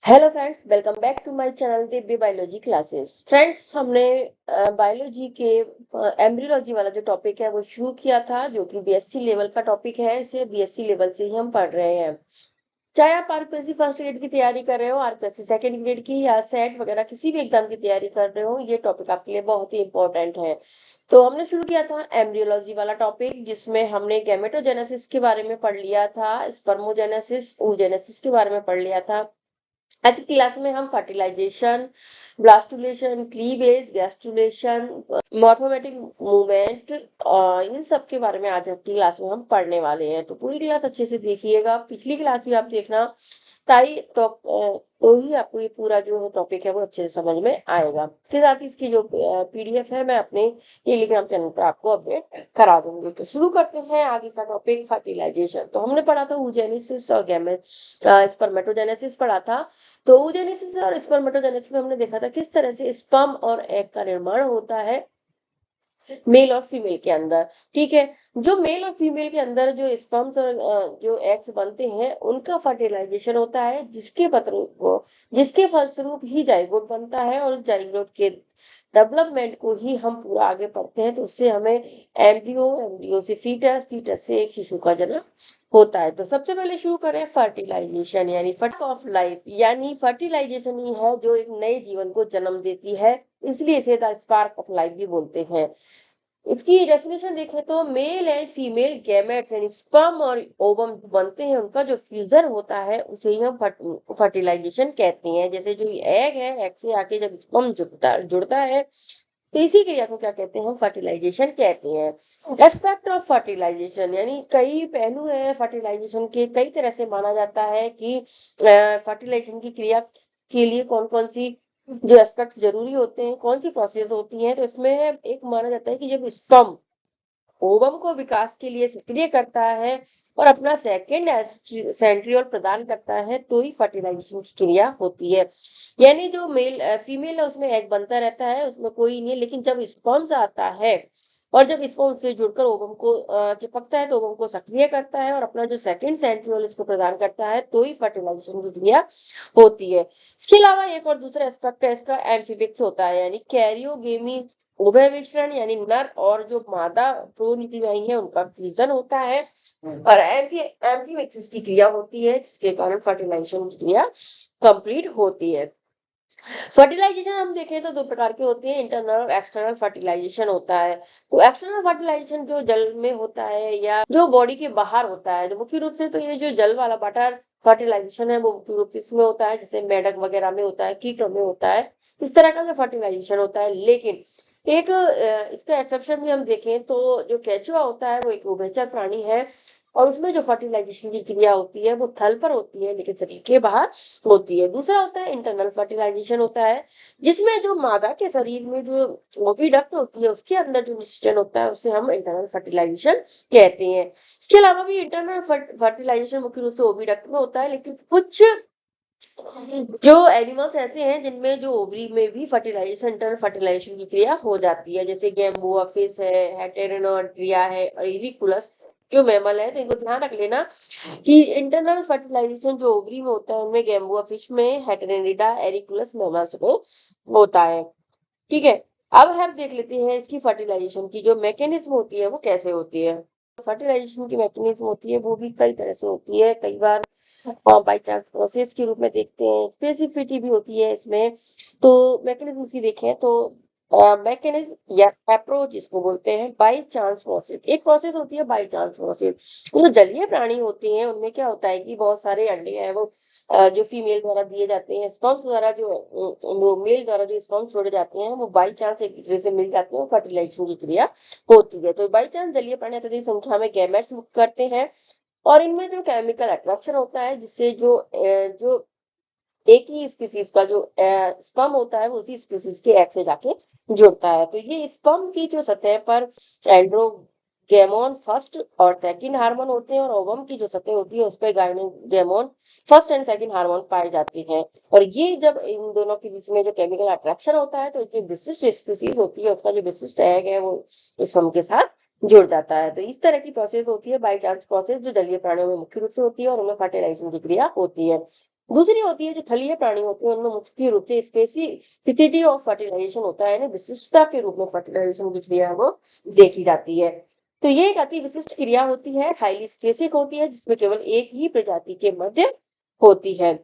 Hello friends, welcome back to my channel Divya biology classes. Friends, हमने biology के embryology वाला जो टॉपिक है वो शुरू किया था, जो कि बीएससी लेवल का टॉपिक है। इसे बीएससी लेवल से ही हम पढ़ रहे हैं। चाहे आप आरपीएससी फर्स्ट ग्रेड की तैयारी कर रहे हो, आरपीएससी सेकंड ग्रेड की, या सेट वगैरह किसी भी एग्जाम की तैयारी कर रहे हो, ये टॉपिक आपके लिए बहुत ही इंपॉर्टेंट है। तो हमने शुरू किया था एम्ब्रियोलॉजी वाला टॉपिक, जिसमें हमने गैमेटोजेनेसिस के बारे में पढ़ लिया था, स्पर्मोजेनेसिस, oogenesis के बारे में पढ़ लिया था। आज की क्लास में हम fertilisation, blastulation, cleavage, gastrulation, morphometric movement, इन सब के बारे में आज की क्लास में हम पढ़ने वाले हैं। तो पूरी क्लास अच्छे से देखिएगा, पिछली क्लास भी आप देखना, ताई तो ही आपको ये पूरा जो टॉपिक है वो अच्छे से समझ में आएगा। इसके साथ ही इसकी जो पीडीएफ है मैं अपने टेलीग्राम चैनल पर आपको अपडेट करा दूंगी। तो शुरू करते हैं आगे का टॉपिक, फर्टिलाइजेशन। तो हमने पढ़ा था oogenesis और स्पर्मेटोजेनेसिस पढ़ा था। तो oogenesis और स्पर्मेटोजेनेसिस में हमने देखा था किस तरह से स्पर्म और एग का निर्माण होता है मेल और फीमेल के अंदर। ठीक है, जो मेल और फीमेल के अंदर जो स्पर्म्स और जो एग्स बनते हैं उनका फर्टिलाइजेशन होता है, जिसके फलस्वरूप ही जाइगोट बनता है, और उस जाइगोट के डेवलपमेंट को ही हम पूरा आगे पढ़ते हैं। तो उससे हमें एम्ब्रियो, एम्ब्रियो से फीटस, फीटस से एक शिशु का जन्म होता है। तो सबसे पहले शुरू करें फर्टिलाइजेशन, यानी फर्ट ऑफ लाइफ, यानी फर्टिलाइजेशन ही है जो एक नए जीवन को जन्म देती है, इसलिए इसे द स्पार्क ऑफ लाइफ भी बोलते हैं। इसकी डेफिनेशन देखें तो मेल एंड फीमेल गैमेट्स यानी स्पर्म और ओवम बनते हैं, उनका जो फ्यूजन होता है उसे ही हम फर्टिलाइजेशन कहते हैं। जैसे जो एग है, एग से आके जब स्पर्म जुड़ता है, तो इसी क्रिया को क्या कहते हैं, हम फर्टिलाइजेशन कहते हैं। एस्पेक्ट ऑफ फर्टिलाइजेशन, यानी कई पहलू हैं फर्टिलाइजेशन के, कई तरह से माना जाता है कि फर्टिलाइजेशन की क्रिया के लिए कौन कौन सी जो एस्पेक्ट जरूरी होते हैं, कौन सी प्रोसेस होती हैं। तो इसमें एक माना जाता है कि जब स्पर्म ओवम को विकास के लिए सक्रिय करता है और अपना सेकेंड सेंट्रियोल प्रदान करता है, तो ही फर्टिलाइजेशन की क्रिया होती है। यानी जो फीमेल है उसमें एग बनता रहता है, उसमें कोई नहीं है, लेकिन जब स्पर्म्स आता है और जब स्पर्म से जुड़कर ओवम को चिपकता है, तो ओवम को सक्रिय करता है और अपना जो सेकेंड सेंट्रियोल इसको प्रदान करता है, तो ही फर्टिलाइजेशन की क्रिया होती है। इसके अलावा एक और दूसरा एस्पेक्ट है इसका, एम्फीबिक्स होता है, यानी कैरियोगेमी, उभय विचरण, यानी नर और जो मादा प्रोन्यूक्लियाई है उनका फ्यूजन होता है, और एम्फीबिक्सिस की क्रिया होती है, जिसके कारण फर्टिलाइजेशन की क्रिया कंप्लीट होती है। फर्टिलाइजेशन हम देखें तो दो प्रकार के होते हैं, इंटरनल और एक्सटर्नल फर्टिलाइजेशन होता है। तो एक्सटर्नल फर्टिलाइजेशन जो जल में होता है या जो बॉडी के बाहर होता है, जो मुख्य रूप से तो ये जो जल वाला वाटर फर्टिलाइजेशन है वो मुख्य रूप से इसमें होता है, जैसे मेढक वगैरह में होता है, कीटों में होता है, इस तरह का जो फर्टिलाइजेशन होता है। लेकिन एक इसका एक्सेप्शन भी हम देखें तो जो केचुआ होता है वो एक उभयचर प्राणी है, और उसमें जो फर्टिलाइजेशन की क्रिया होती है वो थल पर होती है, लेकिन शरीर के बाहर होती है। दूसरा होता है इंटरनल फर्टिलाइजेशन होता है, जिसमें जो मादा के शरीर में जो ओविडक्ट होती है उसके अंदर जो निषेचन होता है उसे हम इंटरनल फर्टिलाइजेशन कहते हैं। इसके अलावा भी इंटरनल फर्टिलाइजेशन मुख्य रूप से ओविडक्ट में होता है, लेकिन कुछ जो एनिमल्स ऐसे हैं जिनमें जो ओवरी में भी फर्टिलाइजेशन, इंटरनल फर्टिलाइजेशन की क्रिया हो जाती है, जैसे गेम्बुआ फिश है, हेटेरोनोट्रिया है, और इरिकुलस जो मैमल है। तो इनको ध्यान रख लेना कि इंटरनल फर्टिलाइजेशन जो ओवरी में होता है उनमें गेम्बुआ फिश में, हेटेरिनिडा, एरिकुलस मैमल्स में होता है। ठीक है, अब हम देख लेते हैं इसकी फर्टिलाइजेशन की जो मैकेनिज्म होती है वो कैसे होती है। फर्टिलाइजेशन की मैकेनिज्म होती है वो भी कई तरह से होती है, कई बार बाई चांस प्रोसेस के रूप में देखते हैं, स्पेसिफिटी भी होती है इसमें। तो मैकेनिज्म की देखें तो मैकेनिज्म या अप्रोच जिसको बोलते हैं बाई चांस प्रोसेस, एक प्रोसेस होती है बाई चांस प्रोसेस। जो जलीय प्राणी होते हैं उनमें क्या होता है कि बहुत सारे अंडे हैं वो जो फीमेल द्वारा दिए जाते हैं, स्पर्म्स द्वारा जो वो मेल द्वारा जो स्पर्म छोड़े जाते हैं वो बाई चांस एक दूसरे से मिल जाते हैं, फर्टिलाइजेशन की क्रिया होती है। तो बाई चांस जलीय प्राणी अत्यधिक संख्या में गैमेट्स मुक्त करते हैं, और इनमें जो केमिकल अट्रैक्शन होता है जिससे जो एक ही स्पीसीज का जो स्पर्म होता है वो उसी स्पीसीज के एग से जाके जुड़ता है। तो ये स्पर्म की जो सतह पर एंड्रोगेमोन फर्स्ट और सेकंड हार्मोन होते हैं, और ओवम की जो सतह होती है उस पर गाइनोगेमोन फर्स्ट एंड सेकंड हार्मोन पाए जाते हैं। और ये जब इन दोनों के बीच में जो केमिकल अट्रैक्शन होता है, तो जो विशिष्ट स्पीसीज होती है उसका जो विशिष्ट एग है वो स्पर्म के साथ जुड़ जाता है। तो इस तरह की प्रोसेस होती है बाई चांस प्रोसेस, जो जलीय प्राणियों में मुख्य रूप से होती है, और उनमें फर्टिलाइजेशन की क्रिया होती है। दूसरी होती है जो थलीय प्राणी होते हैं, उनमें मुख्य रूप से स्पेसिफिसिटी ऑफ फर्टिलाइजेशन होता है, विशिष्टता के रूप में फर्टिलाइजेशन की क्रिया है वो देखी जाती है। तो ये एक अति विशिष्ट क्रिया होती है, हाईली स्पेसिफिक होती है, जिसमें केवल एक ही प्रजाति के मध्य होती है।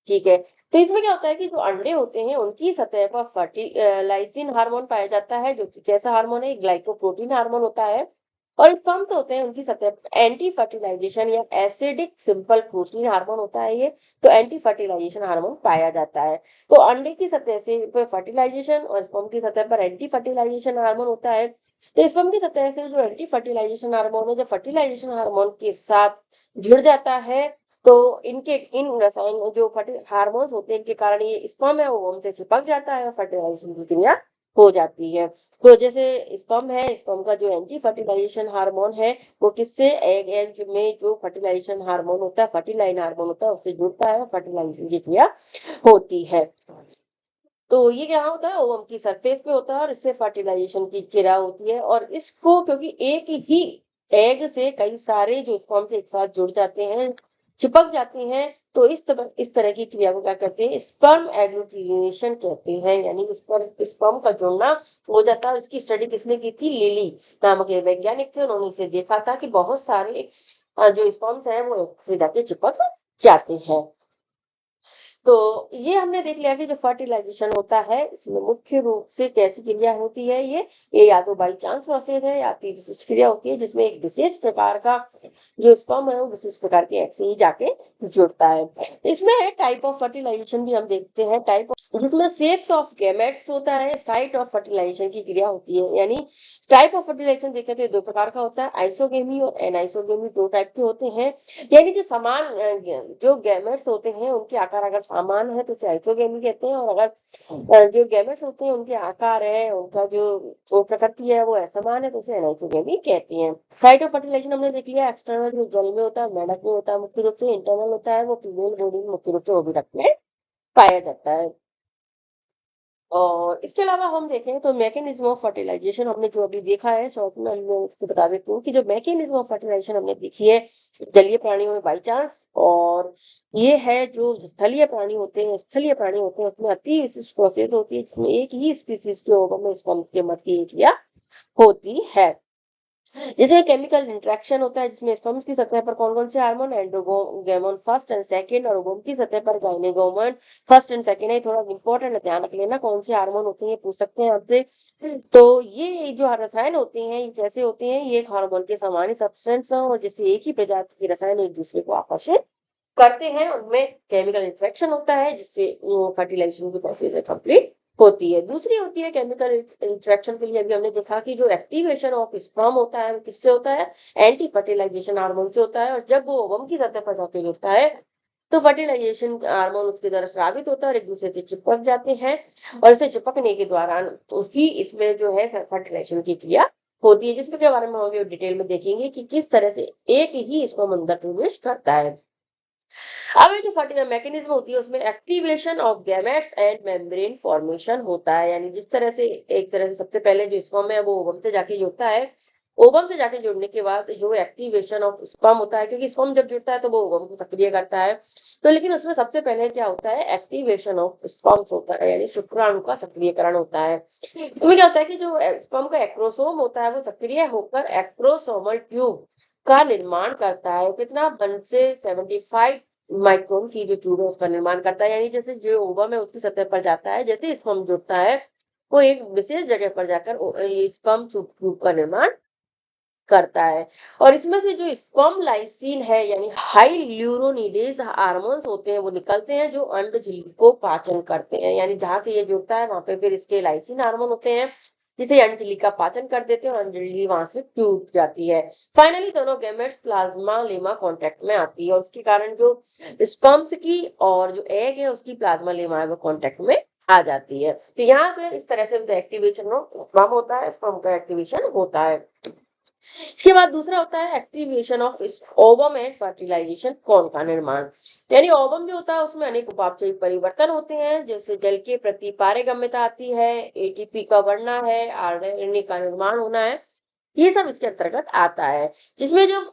ठीक है। तो इसमें क्या होता है कि जो अंडे होते हैं उनकी सतह पर फर्टिलाइजिंग हार्मोन पाया जाता है, जो कि कैसा हार्मोन है, ग्लाइकोप्रोटीन हार्मोन होता है। और स्पर्म तो होते हैं उनकी सतह पर एंटी फर्टिलाइजेशन या एसिडिक सिंपल प्रोटीन हार्मोन होता है ये। तो एंटी फर्टिलाइजेशन हार्मोन पाया जाता है। तो अंडे की सतह से पर फर्टिलाइजेशन और स्पर्म की सतह पर एंटी फर्टिलाइजेशन हार्मोन होता है। तो स्पर्म की सतह से जो एंटी फर्टिलाइजेशन हार्मोन है, जो फर्टिलाइजेशन हार्मोन के साथ जुड़ जाता है, तो इनके इन रसायन जो हार्मोन्स होते हैं, इनके कारण ये स्पर्म है वो ओवम से चिपक जाता है और फर्टिलाइजेशन की क्रिया हो जाती है। तो जैसे स्पर्म है, स्पर्म का जो एंटी फर्टिलाइजेशन हार्मोन है वो किससे एग एग में जो फर्टिलाइजेशन हार्मोन होता है, फर्टिलाइन हार्मोन होता है, उससे जुड़ता है और फर्टिलाइजेशन की क्रिया होती है। तो ये क्या होता है, ओवम की सरफेस पे होता है और इससे फर्टिलाइजेशन की क्रिया होती है। और इसको क्योंकि एक ही एग से कई सारे जो स्पर्म से एक साथ जुड़ जाते हैं, चिपक जाते हैं, तो इस तरह की क्रिया को क्या कहते हैं, स्पर्म एग्लूटिनेशन कहते हैं। यानी इस पर स्पर्म का जुड़ना हो जाता है। इसकी स्टडी किसने की थी, लिली नामक एक वैज्ञानिक थे, उन्होंने इसे देखा था कि बहुत सारे जो स्पर्म्स हैं वो एक से जाके चिपक जाते हैं। तो ये हमने देख लिया कि जो फर्टिलाइजेशन होता है इसमें मुख्य रूप से कैसी क्रिया होती है, ये या तो बाई चांस प्रोसेस है या अति विशिष्ट क्रिया होती है, जिसमें एक विशेष प्रकार का जो स्पर्म है वो विशेष प्रकार के एग से ही जाके जुड़ता है। इसमें है टाइप ऑफ फर्टिलाइजेशन भी हम देखते हैं, टाइप जिसमें शेप्स ऑफ गैमेट्स होता है, साइट ऑफ फर्टिलाइजेशन की क्रिया होती है। यानी टाइप ऑफ फर्टिलाइजेशन देखें तो ये दो प्रकार का होता है, आइसोगेमी और एनाइसोगेमी, दो टाइप के होते हैं। यानी जो समान जो गैमेट्स होते हैं उनके आकार अगर समान है तो उसे आइसोगेमी कहते हैं, और अगर जो गैमेट्स होते हैं उनके आकार है, उनका जो वो प्रकृति है वो असमान है, तो उसे एनाइसोगेमी कहते हैं। साइट ऑफ फर्टिलाइजेशन हमने देख लिया, एक्सटर्नल जो जल में होता है, मेंढक में होता है मुख्य रूप से, इंटरनल होता है वो फीमेल बॉडी में मुख्य रूप से ओविडक्ट में पाया जाता है। और इसके अलावा हम देखें तो मैकेनिज्म ऑफ फर्टिलाइजेशन हमने जो अभी देखा है, शॉर्ट में मैं उसको बता देती हूँ कि जो मैकेनिज्म ऑफ फर्टिलाइजेशन हमने देखी है जलीय प्राणियों में बाई चांस, और ये है जो स्थलीय प्राणी होते हैं, उसमें अति विशिष्ट प्रोसेस होती है, जिसमें एक ही स्पीसीज के ओवम में स्पर्म के मध्य की क्रिया होती है। जैसे केमिकल इंटरेक्शन होता है, जिसमें स्पर्म्स की सतह पर कौन कौन से हार्मोन, एंड्रोगेमोन फर्स्ट एंड सेकंड, और ओवम की सतह पर गाइनेगोमन फर्स्ट एंड सेकंड है। थोड़ा इंपॉर्टेंट है, ध्यान रख लेना कौन से हार्मोन होते हैं, ये पूछ सकते हैं आपसे। तो ये जो रसायन होते हैं ये कैसे होते हैं, ये एक हार्मोन के समान ही सब्सटेंस है, और जैसे एक ही प्रजाति के रसायन एक दूसरे को आकर्षित करते हैं, उनमें केमिकल इंटरेक्शन होता है, जिससे फर्टिलाइजेशन की प्रोसेस है कंप्लीट होती है। दूसरी होती है केमिकल इंटरेक्शन के लिए अभी हमने देखा कि जो एक्टिवेशन ऑफ स्पर्म होता है वो किससे होता है, एंटी फर्टिलाइजेशन हार्मोन से होता है। और जब वो ओवम की सतह पर जाके जुड़ता है तो फर्टिलाइजेशन हार्मोन उसके द्वारा स्रावित होता है और एक दूसरे से चिपक जाते हैं, और इसे चिपकने के दौरान तो ही इसमें जो है फर्टिलाइजेशन की क्रिया होती है, जिसके बारे में हम अभी डिटेल में देखेंगे कि किस तरह से एक ही स्पर्म अंदर प्रवेश करता है। अब ये जो फर्टिलाइजेशन मैकेनिज्म होती है उसमें activation of gametes and membrane formation होता है। यानी जिस तरह से एक तरह से सबसे पहले जो स्पर्म है वो ओवम से जाके जुड़ता है, ओवम से जाके जुड़ने के बाद जो एक्टिवेशन ऑफ स्पर्म होता है, क्योंकि स्पर्म जब जुड़ता है तो वो ओवम को सक्रिय करता है, तो लेकिन उसमें सबसे पहले क्या होता है, एक्टिवेशन ऑफ स्पर्म्स होता है, यानी शुक्राणु का सक्रियकरण होता है। इसमें क्या होता है कि जो स्पर्म का एक्रोसोम होता है वो सक्रिय होकर एक्रोसोमल ट्यूब का निर्माण करता है। कितना 1 से 75 माइक्रोन की जो ट्यूब है उसका निर्माण करता है। यानी जैसे जो ओवम है उसकी सतह पर जाता है, जैसे स्पर्म जुड़ता है वो एक विशेष जगह पर जाकर ये स्पर्म ट्यूब का निर्माण करता है। और इसमें से जो स्पर्म लाइसिन है यानी हाई ल्यूरोनिडेज हार्मोन्स होते हैं वो निकलते हैं, जो अंड झिल्ली को पाचन करते हैं। यानी जहां से ये जुड़ता है वहां पे फिर इसके लाइसिन हार्मोन होते हैं, जिसे अंड झिल्ली का पाचन कर देते हैं और अंड झिल्ली वहां से टूट जाती है। फाइनली दोनों गैमेट्स प्लाज्मा लेमा कांटेक्ट में आती है, और उसके कारण जो स्पर्म्स की और जो एग है उसकी प्लाज्मा लेमा है वो कांटेक्ट में आ जाती है। तो यहाँ पे इस तरह से एक्टिवेशन स्पर्म होता है, स्पर्म का एक्टिवेशन होता है। इसके बाद दूसरा होता है activation of ovum and fertilisation cone का निर्माण। यानी ओवम जो होता है उसमें अनेक उपापचयी परिवर्तन होते हैं, जैसे जल के प्रति पारगम्यता आती है, एटीपी का बढ़ना है, आरएनए का निर्माण होना है, ये सब इसके अंतर्गत आता है। जिसमें जब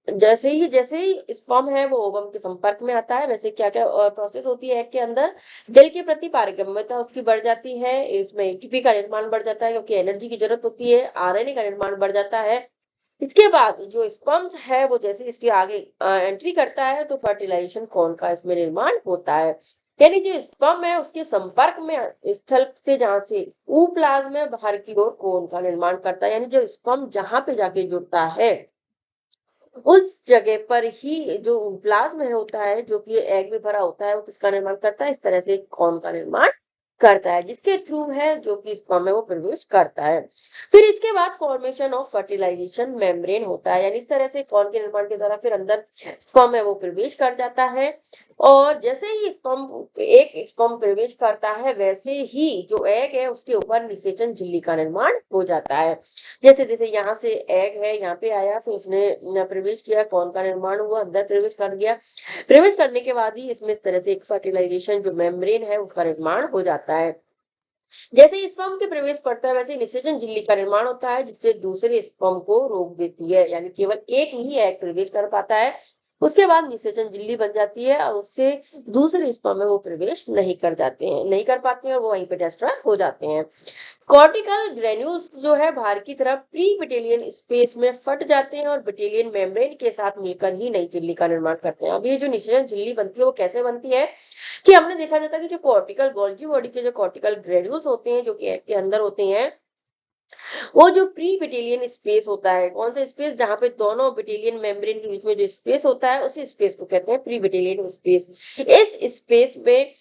जैसे ही स्पर्म है वो ओवम के संपर्क में आता है, वैसे क्या क्या प्रोसेस होती है एग के अंदर, जल के प्रति पारगम्यता उसकी बढ़ जाती है, इसमें एटीपी का निर्माण बढ़ जाता है क्योंकि एनर्जी की जरूरत होती है, आरएनए का निर्माण बढ़ जाता है। इसके बाद जो स्पर्म है वो जैसे इसके आगे एंट्री करता है तो फर्टिलाइजेशन कॉर्न का इसमें निर्माण होता है। यानी जो स्पर्म है उसके संपर्क में स्थल से जहां से ऊप्लाज्म में बाहर की ओर कोन का निर्माण करता है, यानी जो स्पर्म जहां पे जाके जुड़ता है उस जगह पर ही जो प्लाज्म है होता है, जो कि एग में भरा होता है, वो किसका निर्माण करता है, इस तरह से कॉर्न का निर्माण करता है, जिसके थ्रू है जो कि स्पर्म में वो प्रवेश करता है। फिर इसके बाद फॉर्मेशन ऑफ फर्टिलाइजेशन मेम्ब्रेन होता है, यानी इस तरह से कॉर्न के निर्माण के द्वारा फिर अंदर स्पर्म में वो प्रवेश कर जाता है। और जैसे ही स्पर्म प्रवेश करता है वैसे ही जो एग है उसके ऊपर निषेचन झिल्ली का निर्माण हो जाता है। जैसे जैसे यहाँ से एग है यहाँ पे आया, फिर उसने प्रवेश किया, कॉर्न का निर्माण हुआ, अंदर प्रवेश कर गया, प्रवेश करने के बाद ही इसमें इस तरह से एक फर्टिलाइजेशन जो मेम्ब्रेन है उसका निर्माण हो जाता है। जैसे ही स्पर्म के प्रवेश करता है वैसे ही निषेचन झिल्ली का निर्माण होता है, जिससे दूसरे स्पर्म को रोक देती है, यानी केवल एक ही एग प्रवेश कर पाता है, उसके बाद निषेचन झिल्ली बन जाती है और उससे दूसरे स्पर्म में वो प्रवेश नहीं कर पाते हैं और वो वहीं पे डिस्ट्रॉय हो जाते हैं। कॉर्टिकल ग्रेन्यूल्स जो है बाहर की तरफ प्री बिटेलियन स्पेस में फट जाते हैं और बिटेलियन मेम्ब्रेन के साथ मिलकर ही नई झिल्ली का निर्माण करते हैं। अब ये जो निषेचन झिल्ली बनती है वो कैसे बनती है कि हमने देखा जाता है कि जो कॉर्टिकल गोल्जी बॉडी के जो कॉर्टिकल ग्रेन्यूल्स होते हैं जो कि एग के अंदर होते हैं, वो जो प्री बिटेलियन स्पेस होता है, कौन सा स्पेस, जहां पे दोनों बिटेलियन मेम्ब्रेन के बीच में जो स्पेस होता है उसी स्पेस को कहते हैं प्री बिटेलियन स्पेस। इस स्पेस में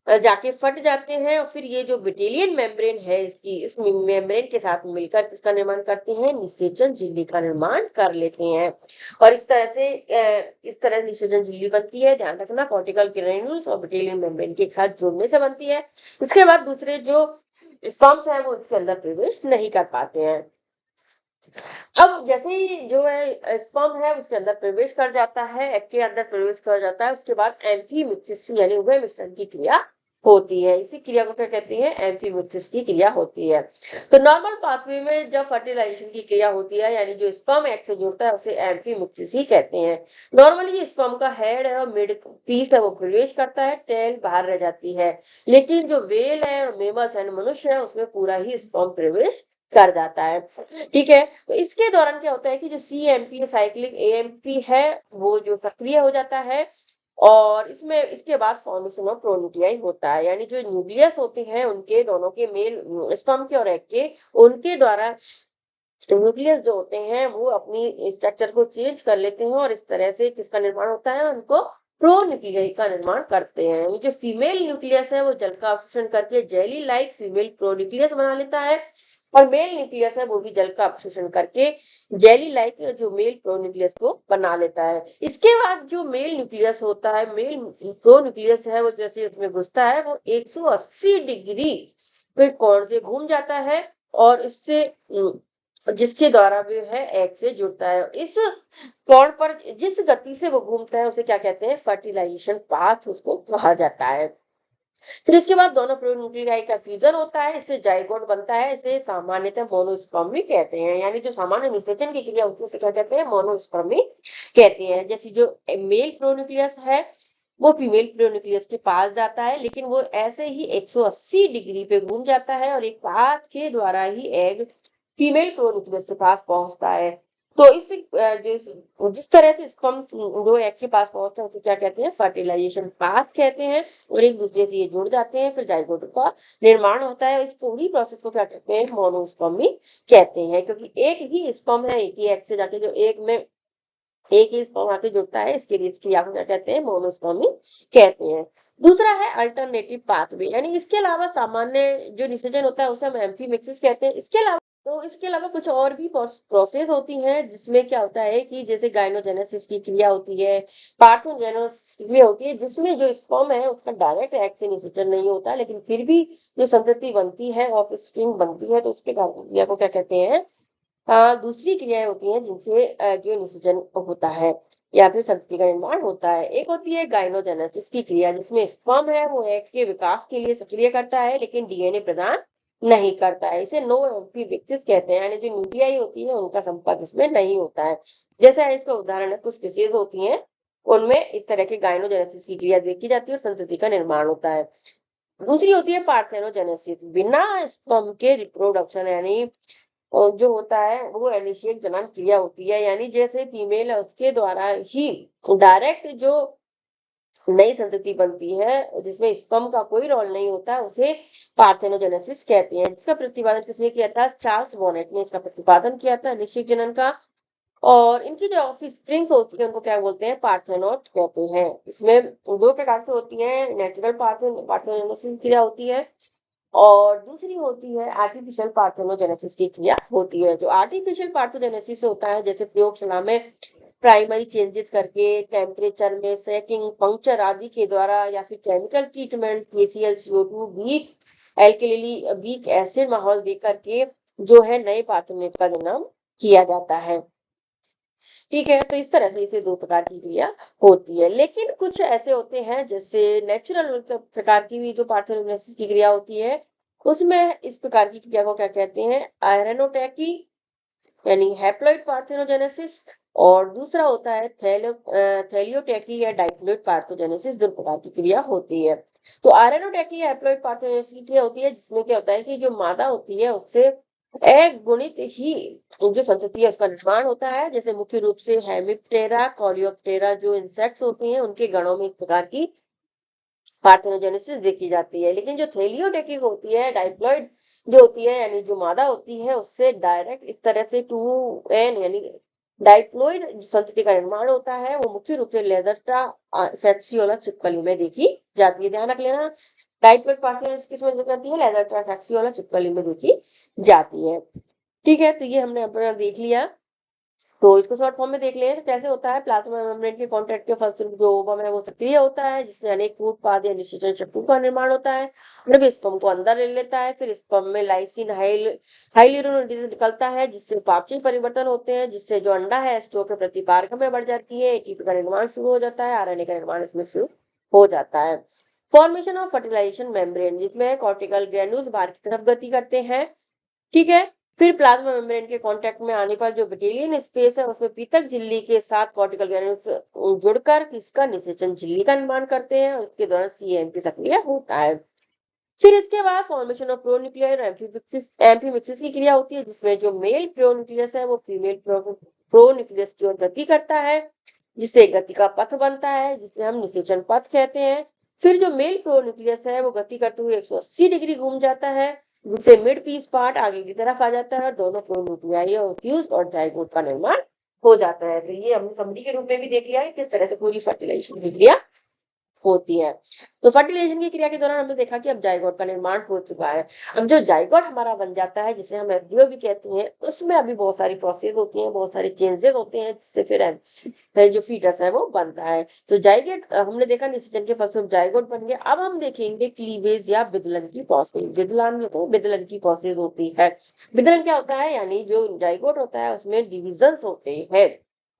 जाके फट जाते हैं और फिर ये जो बिटेलियन मेम्ब्रेन है इसकी इस मेम्ब्रेन के साथ मिलकर किसका निर्माण करते हैं, निषेचन झिल्ली का निर्माण कर लेते हैं। और इस तरह निषेचन झिल्ली बनती है, ध्यान रखना, कॉर्टिकल ग्रेन्यूल्स और बिटेलियन मेम्ब्रेन के एक साथ जुड़ने से बनती है। इसके बाद दूसरे जो स्पर्म्स हैं वो इसके अंदर प्रवेश नहीं कर पाते हैं। अब जैसे ही जो है स्पर्म है उसके अंदर प्रवेश कर जाता है, एग के अंदर प्रवेश कर जाता है, उसके बाद एम्फीमिक्सिस यानी उभय मिश्रण की क्रिया होती है। इसी क्रिया को क्या कहते हैं, एम्फीमिक्सिस की क्रिया होती है। तो नॉर्मल पाथवे में जब फर्टिलाइजेशन की क्रिया होती है, यानी जो स्पर्म एग से जुड़ता है उसे एम्फीमिक्सिस ही कहते हैं। नॉर्मली जो स्पर्म का हेड है और मिड पीस है वो प्रवेश करता है, टेल बाहर रह जाती है, लेकिन जो वेल है और मेमल्स है, मनुष्य है, उसमें पूरा ही स्पर्म प्रवेश कर जाता है। ठीक है, तो इसके दौरान क्या होता है कि जो CMP साइक्लिक AMP है वो जो सक्रिय हो जाता है और इसमें इसके बाद फॉर्मेशन ऑफ प्रोन्यूक्लियाई होता है, यानी जो न्यूक्लियस होते हैं उनके दोनों के मेल स्पर्म के और एग के, उनके द्वारा न्यूक्लियस जो होते हैं वो अपनी स्ट्रक्चर को चेंज कर लेते हैं और इस तरह से किसका निर्माण होता है, उनको प्रोन्यूक्लियाई का निर्माण करते हैं। ये जो फीमेल न्यूक्लियस है वो जल का अवशोषण करके जेली लाइक फीमेल प्रोन्यूक्लियस बना लेता है और मेल न्यूक्लियस है वो भी जल का अवशोषण करके जेली लाइक जो मेल प्रोन्यूक्लियस को बना लेता है। इसके बाद जो मेल न्यूक्लियस होता है, मेल प्रोन्यूक्लियस है वो जैसे उसमें घुसता है वो 180 डिग्री के कोण से घूम जाता है और इससे जिसके द्वारा वो है एग से जुड़ता है। इस कोण पर जिस गति से वो घूमता है उसे क्या कहते हैं, फर्टिलाइजेशन पाथ उसको कहा जाता है। फिर इसके बाद दोनों प्रोन्यूक्लियाई का फ्यूजन होता है, इससे जाइगोट बनता है, इसे सामान्यतः मोनोस्पर्मी कहते हैं, यानी जो सामान्य निषेचन की क्रिया होती है उसे क्या कहते हैं, मोनोस्पर्मी कहते हैं। जैसे जो मेल प्रोन्यूक्लियस है वो फीमेल प्रोन्यूक्लियस के पास जाता है, लेकिन वो ऐसे ही 180 डिग्री पे घूम जाता है और एक पाथ के द्वारा ही एग फीमेल प्रोन्यूक्लियस के पास पहुंचता है। तो जिस तरह से स्पर्म जो एग के पास पहुंचता है उसे क्या कहते हैं, फर्टिलाइजेशन पाथ कहते हैं और एक दूसरे से ये जुड़ जाते हैं, फिर जाइगोट का निर्माण होता है। इस पूरी प्रोसेस को क्या कहते हैं, मोनोस्पर्मी कहते हैं, क्योंकि एक ही स्पर्म है, एक ही एग से जाके जो एक में एक ही स्पर्म आके जुड़ता है, इसके लिए इस क्रिया को क्या कहते हैं, मोनोस्पर्मी कहते हैं। दूसरा है अल्टरनेटिव पाथवे, यानी इसके अलावा सामान्य जो निषेचन होता है उसे हम एम्फीमिक्सिस कहते हैं। इसके अलावा कुछ और भी प्रोसेस होती हैं जिसमें क्या होता है कि जैसे गाइनोजेनेसिस की क्रिया होती है, पार्थोजेनेसिस की क्रिया होती है, जिसमें जो स्पर्म है उसका डायरेक्ट एग से निषेचन नहीं होता, लेकिन फिर भी जो संतति बनती है, ऑफस्प्रिंग बनती है, तो उस प्रकार की क्रिया को क्या कहते हैं, दूसरी क्रियाएं होती हैं जिनसे जो निषेचन होता है या फिर संतति का निर्माण होता है। एक होती है गाइनोजेनेसिस की क्रिया, जिसमें स्पर्म है वो एग के विकास के लिए सक्रिय करता है लेकिन DNA प्रदान नहीं करता है। इसे नो एम्फीबिक्सिस कहते हैं, यानी जो न्यूक्लियाई होती है उनका संपर्क इसमें नहीं होता है। जैसा इसका उदाहरण है, कुछ स्पीशीज होती हैं उनमें इस तरह के गायनोजेनेसिस की क्रिया देखी जाती है और संतति का निर्माण होता है। दूसरी होती है पार्थेनोजेनेसिस, बिना स्पर्म के रिप्रोडक्शन, यानी जो होता है वो अनिषेक जनन क्रिया होती है, यानी जैसे फीमेल है उसके द्वारा ही डायरेक्ट जो नई संतति बनती है जिसमें स्पर्म का कोई रोल नहीं होता, उसे पार्थेनोजेनेसिस कहते हैं। इसका प्रतिपादन किसने किया था? चार्ल्स बॉनेट ने इसका प्रतिपादन किया था अनिषेक जनन का। और इनकी जो ऑफस्प्रिंग्स होती है उनको क्या बोलते हैं? पार्थेनोट कहते हैं। इसमें दो प्रकार से होती है, नेचुरल पार्थेनोजेनेसिस क्रिया होती है और दूसरी होती है आर्टिफिशियल पार्थेनोजेनेसिस की क्रिया होती है। जो आर्टिफिशियल पार्थेनोजेनेसिस होता है, जैसे प्रयोगशाला में प्राइमरी चेंजेस करके टेम्परेचर में सेकिंग, पंक्चर आदि के द्वारा या फिर chemical treatment, KCl, CO2, weak alkali, weak acid माहौल दे करके जो है नए पार्थेनोट का जन्म किया जाता है। ठीक है, तो इस तरह से इसे दो प्रकार की क्रिया होती है। लेकिन कुछ ऐसे होते हैं जैसे नेचुरल प्रकार की भी जो पार्थेनोजेनेसिस की क्रिया होती है, उसमें इस प्रकार की क्रिया को क्या कहते हैं? आयरनोटैकी, यानी हैप्लॉइड पार्थेनोजेनेसिस। और दूसरा होता है थैलियोटैकी या डाइप्लॉइड पार्थेनोजेनेसिस। दो प्रकार की क्रिया होती है। तो आयरनोटैकी या हैप्लॉइड पार्थेनोजेनेसिस की क्रिया होती है जिसमें क्या होता है कि जो मादा होती है उससे अगुणित ही जो संतति है उसका निर्माण होता है। जैसे मुख्य रूप से हेमिप्टेरा, कोलियोप्टेरा जो इंसेक्ट्स होती हैं उनके गणों में इस प्रकार की पार्थेनोजेनेसिस देखी जाती है। लेकिन जो थैलियोटैकी होती है, डाइप्लॉइड जो होती है, यानी जो मादा होती है उससे डायरेक्ट इस तरह से 2n यानी डाइप्लॉइड संतति का निर्माण होता है, वो मुख्य रूप से लेजर्टा फैक्सियोला छिपकली में देखी जाती है। ध्यान रख लेना, डाइप्लॉइड पार्थेनोजेनेसिस किसमें देखी जाती है? लेजर्टा फैक्सियोला छिपकली में देखी जाती है। ठीक है, तो ये हमने अपना देख लिया। तो इसको शॉर्ट फॉर्म में देख लें तो कैसे होता है? प्लाज्मा मेम्ब्रेन के कॉन्टैक्ट के फलस्वरूप जो ओवम है वो सक्रिय होता है, जिससे अनेक उत्पाद या निषेचन शक्तियों का निर्माण होता है। जब स्पर्म को अंदर ले लेता है, फिर स्पर्म में लाइसिन हाइल्यूरोनिडेज निकलता है, जिससे उपापचय परिवर्तन होते हैं, जिससे जो अंडा है स्टोक के प्रति पारगम्य में बढ़ जाती है, ATP का निर्माण शुरू हो जाता है, RNA का निर्माण इसमें शुरू हो जाता है। फॉर्मेशन ऑफ फर्टिलाइजेशन मेम्ब्रेन, जिसमें कॉर्टिकल ग्रेन्यूल्स बाहर की तरफ गति करते हैं। ठीक है, फिर प्लाज्मा मेम्ब्रेन के कांटेक्ट में आने पर जो बेटेलियन स्पेस है उसमें पीतक झिल्ली के साथ कॉर्टिकल ग्रैन्यूल्स जुड़कर इसका निषेचन झिल्ली का निर्माण करते हैं और इसके दौरान CAMP सक्रिय होता है। फिर इसके बाद फॉर्मेशन ऑफ प्रोन्यूक्लियर एम्फीमिक्सिस की क्रिया होती है, जिसमें जो मेल प्रोन्यूक्लियस है वो फीमेल प्रोन्यूक्लियस की ओर गति करता है, जिससे गति का पथ बनता है, जिसे हम निषेचन पथ कहते हैं। फिर जो मेल प्रोन्यूक्लियस है वो गति करते हुए 180 डिग्री घूम जाता है, जिससे मिड पीस पार्ट आगे की तरफ आ जाता है, दोनों प्रोन्यूक्लियाई और फ्यूज और जाइगोट का निर्माण हो जाता है। तो ये हमने समरी के रूप में भी देख लिया है किस तरह से पूरी फर्टिलाइजेशन की क्रिया होती है। तो फर्टिलाइजेशन की क्रिया के दौरान हमने देखा कि अब जाइगोट का निर्माण हो चुका है। अब जो जाइगोट हमारा बन जाता है, जिसे हम एम्ब्रियो भी कहते हैं, उसमें अभी बहुत सारी प्रोसेस होती हैं, बहुत सारे चेंजेस होते हैं, जिससे फिर जो फीटस है वो बनता है। तो जाइगोट हमने देखा निषेचन के फलस्वरूप जाइगोट बन गया। अब हम देखेंगे क्लीवेज या विदलन की प्रोसेस। विदलन की प्रोसेस होती है। विदलन क्या होता है? यानी जो जाइगोट होता है उसमें डिविजन होते हैं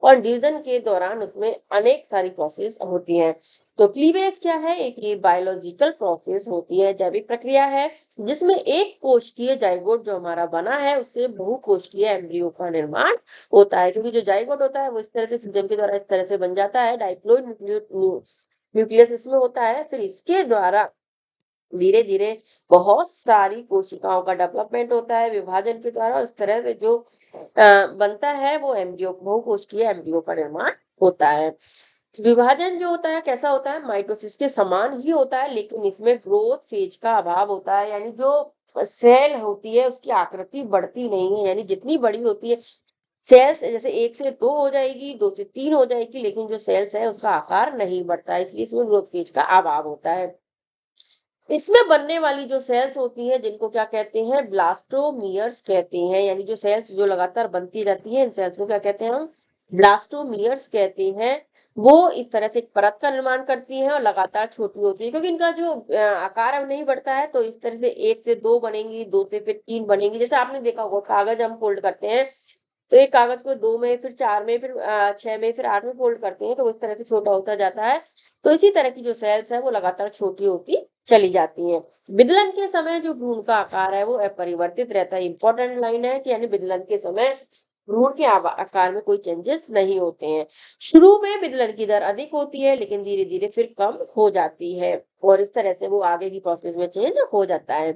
और डिवीजन के दौरान उसमें अनेक सारी प्रोसेस होती हैं। तो क्लीवेज क्या है? एक ये बायोलॉजिकल प्रोसेस होती है, जैविक प्रक्रिया है, जिसमें एक कोशिकीय जाइगोट जो हमारा बना है उससे बहुकोशिकीय एम्ब्रियो का निर्माण होता है। क्योंकि जो जाइगोट होता है वो इस तरह से फिजन के द्वारा इस तरह से बन जाता है, डाइप्लॉइड न्यूक्लियस इसमें होता है। फिर इसके द्वारा धीरे धीरे बहुत सारी कोशिकाओं का डेवलपमेंट होता है विभाजन के द्वारा, और इस तरह से जो बनता है वो एम्ब्रियो, बहुकोशिकीय एम्ब्रियो का निर्माण होता है। विभाजन जो होता है कैसा होता है? माइटोसिस के समान ही होता है, लेकिन इसमें ग्रोथ फेज का अभाव होता है, यानी जो सेल होती है उसकी आकृति बढ़ती नहीं है, यानी जितनी बड़ी होती है सेल्स, जैसे 1 से 2 हो जाएगी, 2 से 3 हो जाएगी, लेकिन जो सेल्स है उसका आकार नहीं बढ़ता है, इसलिए इसमें ग्रोथ फेज का अभाव होता है। इसमें बनने वाली जो सेल्स होती हैं जिनको क्या कहते हैं? ब्लास्टोमियर्स कहते हैं, यानी जो सेल्स जो लगातार बनती रहती है इन सेल्स को क्या कहते हैं हम? ब्लास्टोमियर्स कहते हैं। वो इस तरह से एक परत का निर्माण करती हैं और लगातार छोटी होती है, क्योंकि इनका जो आकार अब नहीं बढ़ता है, तो इस तरह से 1 से 2 बनेंगी, 2 से फिर 3 बनेंगी। जैसे आपने देखा होगा कागज हम फोल्ड करते हैं तो एक कागज को 2 में, फिर 4 में, फिर 6 में, फिर 8 में फोल्ड करते हैं, तो इस तरह से छोटा होता जाता है। तो इसी तरह की जो सेल्स है वो लगातार छोटी होती चली जाती हैं। विदलन के समय जो भ्रूण का आकार है वो अपरिवर्तित रहता है। इंपॉर्टेंट लाइन है कि यानी विदलन के समय भ्रूण के आकार में कोई चेंजेस नहीं होते हैं। शुरू में विदलन की दर अधिक होती है लेकिन धीरे धीरे फिर कम हो जाती है और इस तरह से वो आगे की प्रोसेस में चेंज हो जाता है।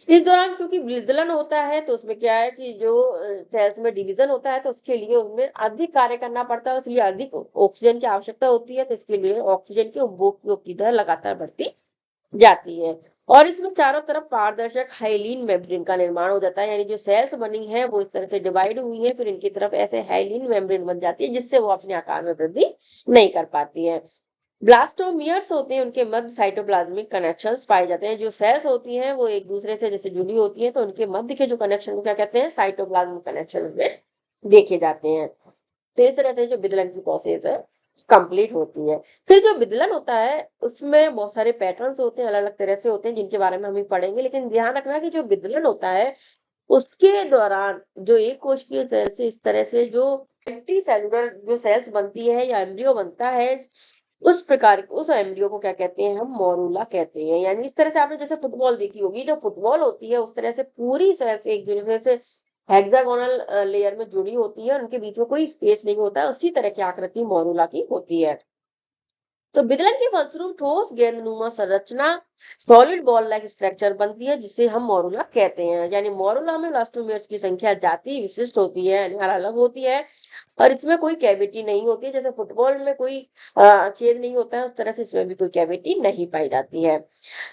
इस दौरान चूंकि विदलन होता है तो उसमें क्या है कि जो सेल्स में डिवीजन होता है तो उसके लिए उसमें अधिक कार्य करना पड़ता है, इसलिए अधिक ऑक्सीजन की आवश्यकता होती है, तो इसके लिए ऑक्सीजन के उपभोग की दर लगातार बढ़ती जाती है। और इसमें चारों तरफ पारदर्शक हाइलीन मेम्ब्रेन का निर्माण हो जाता है, यानी जो सेल्स बनी है वो इस तरह से डिवाइड हुई है, फिर इनकी तरफ ऐसे हाइलीन मेम्ब्रेन बन जाती है जिससे वो अपने आकार में वृद्धि नहीं कर पाती है। ब्लास्टोमियर्स होते हैं, उनके मध्य साइटोप्लाज्मिक कनेक्शंस पाए जाते हैं। जो सेल्स होती हैं वो एक दूसरे से जैसे जुड़ी होती हैं तो उनके मध्य के जो कनेक्शन को क्या कहते हैं, साइटोप्लाज्मिक कनेक्शन में देखे जाते हैं। तो इस तरह से जो विदलन की प्रोसेस है कंप्लीट होती है। फिर जो विदलन होता है उसमें बहुत सारे पैटर्न्स होते हैं, अलग अलग तरह से होते हैं जिनके बारे में हम पढ़ेंगे, लेकिन ध्यान रखना कि जो विदलन होता है उसके दौरान जो एक कोशिकीय सेल से इस तरह से जो मल्टी सेलुलर जो सेल्स बनती है या एम्ब्रियो बनता है, उस एम्ब्रियो को क्या कहते हैं, हम मोरूला कहते हैं। यानी इस तरह से आपने जैसे फुटबॉल देखी होगी, जो फुटबॉल होती है उस तरह से पूरी सेल्स एक दूसरे से हेक्सागोनल लेयर में जुड़ी होती है, उनके बीच में कोई स्पेस नहीं होता है, उसी तरह की आकृति मोरूला की होती है। तो विदलन के फलस्वरूप ठोस गेंदनुमा संरचना सॉलिड बॉल लाइक स्ट्रक्चर बनती है जिसे हम मोरूला कहते हैं। यानी मोरूला में ब्लास्टोमियर्स की संख्या जाति विशिष्ट होती है, यानी अलग अलग होती है और इसमें कोई कैविटी नहीं होती है। जैसे फुटबॉल में कोई छेद नहीं होता है उस तरह से इसमें भी कोई कैविटी नहीं पाई जाती है।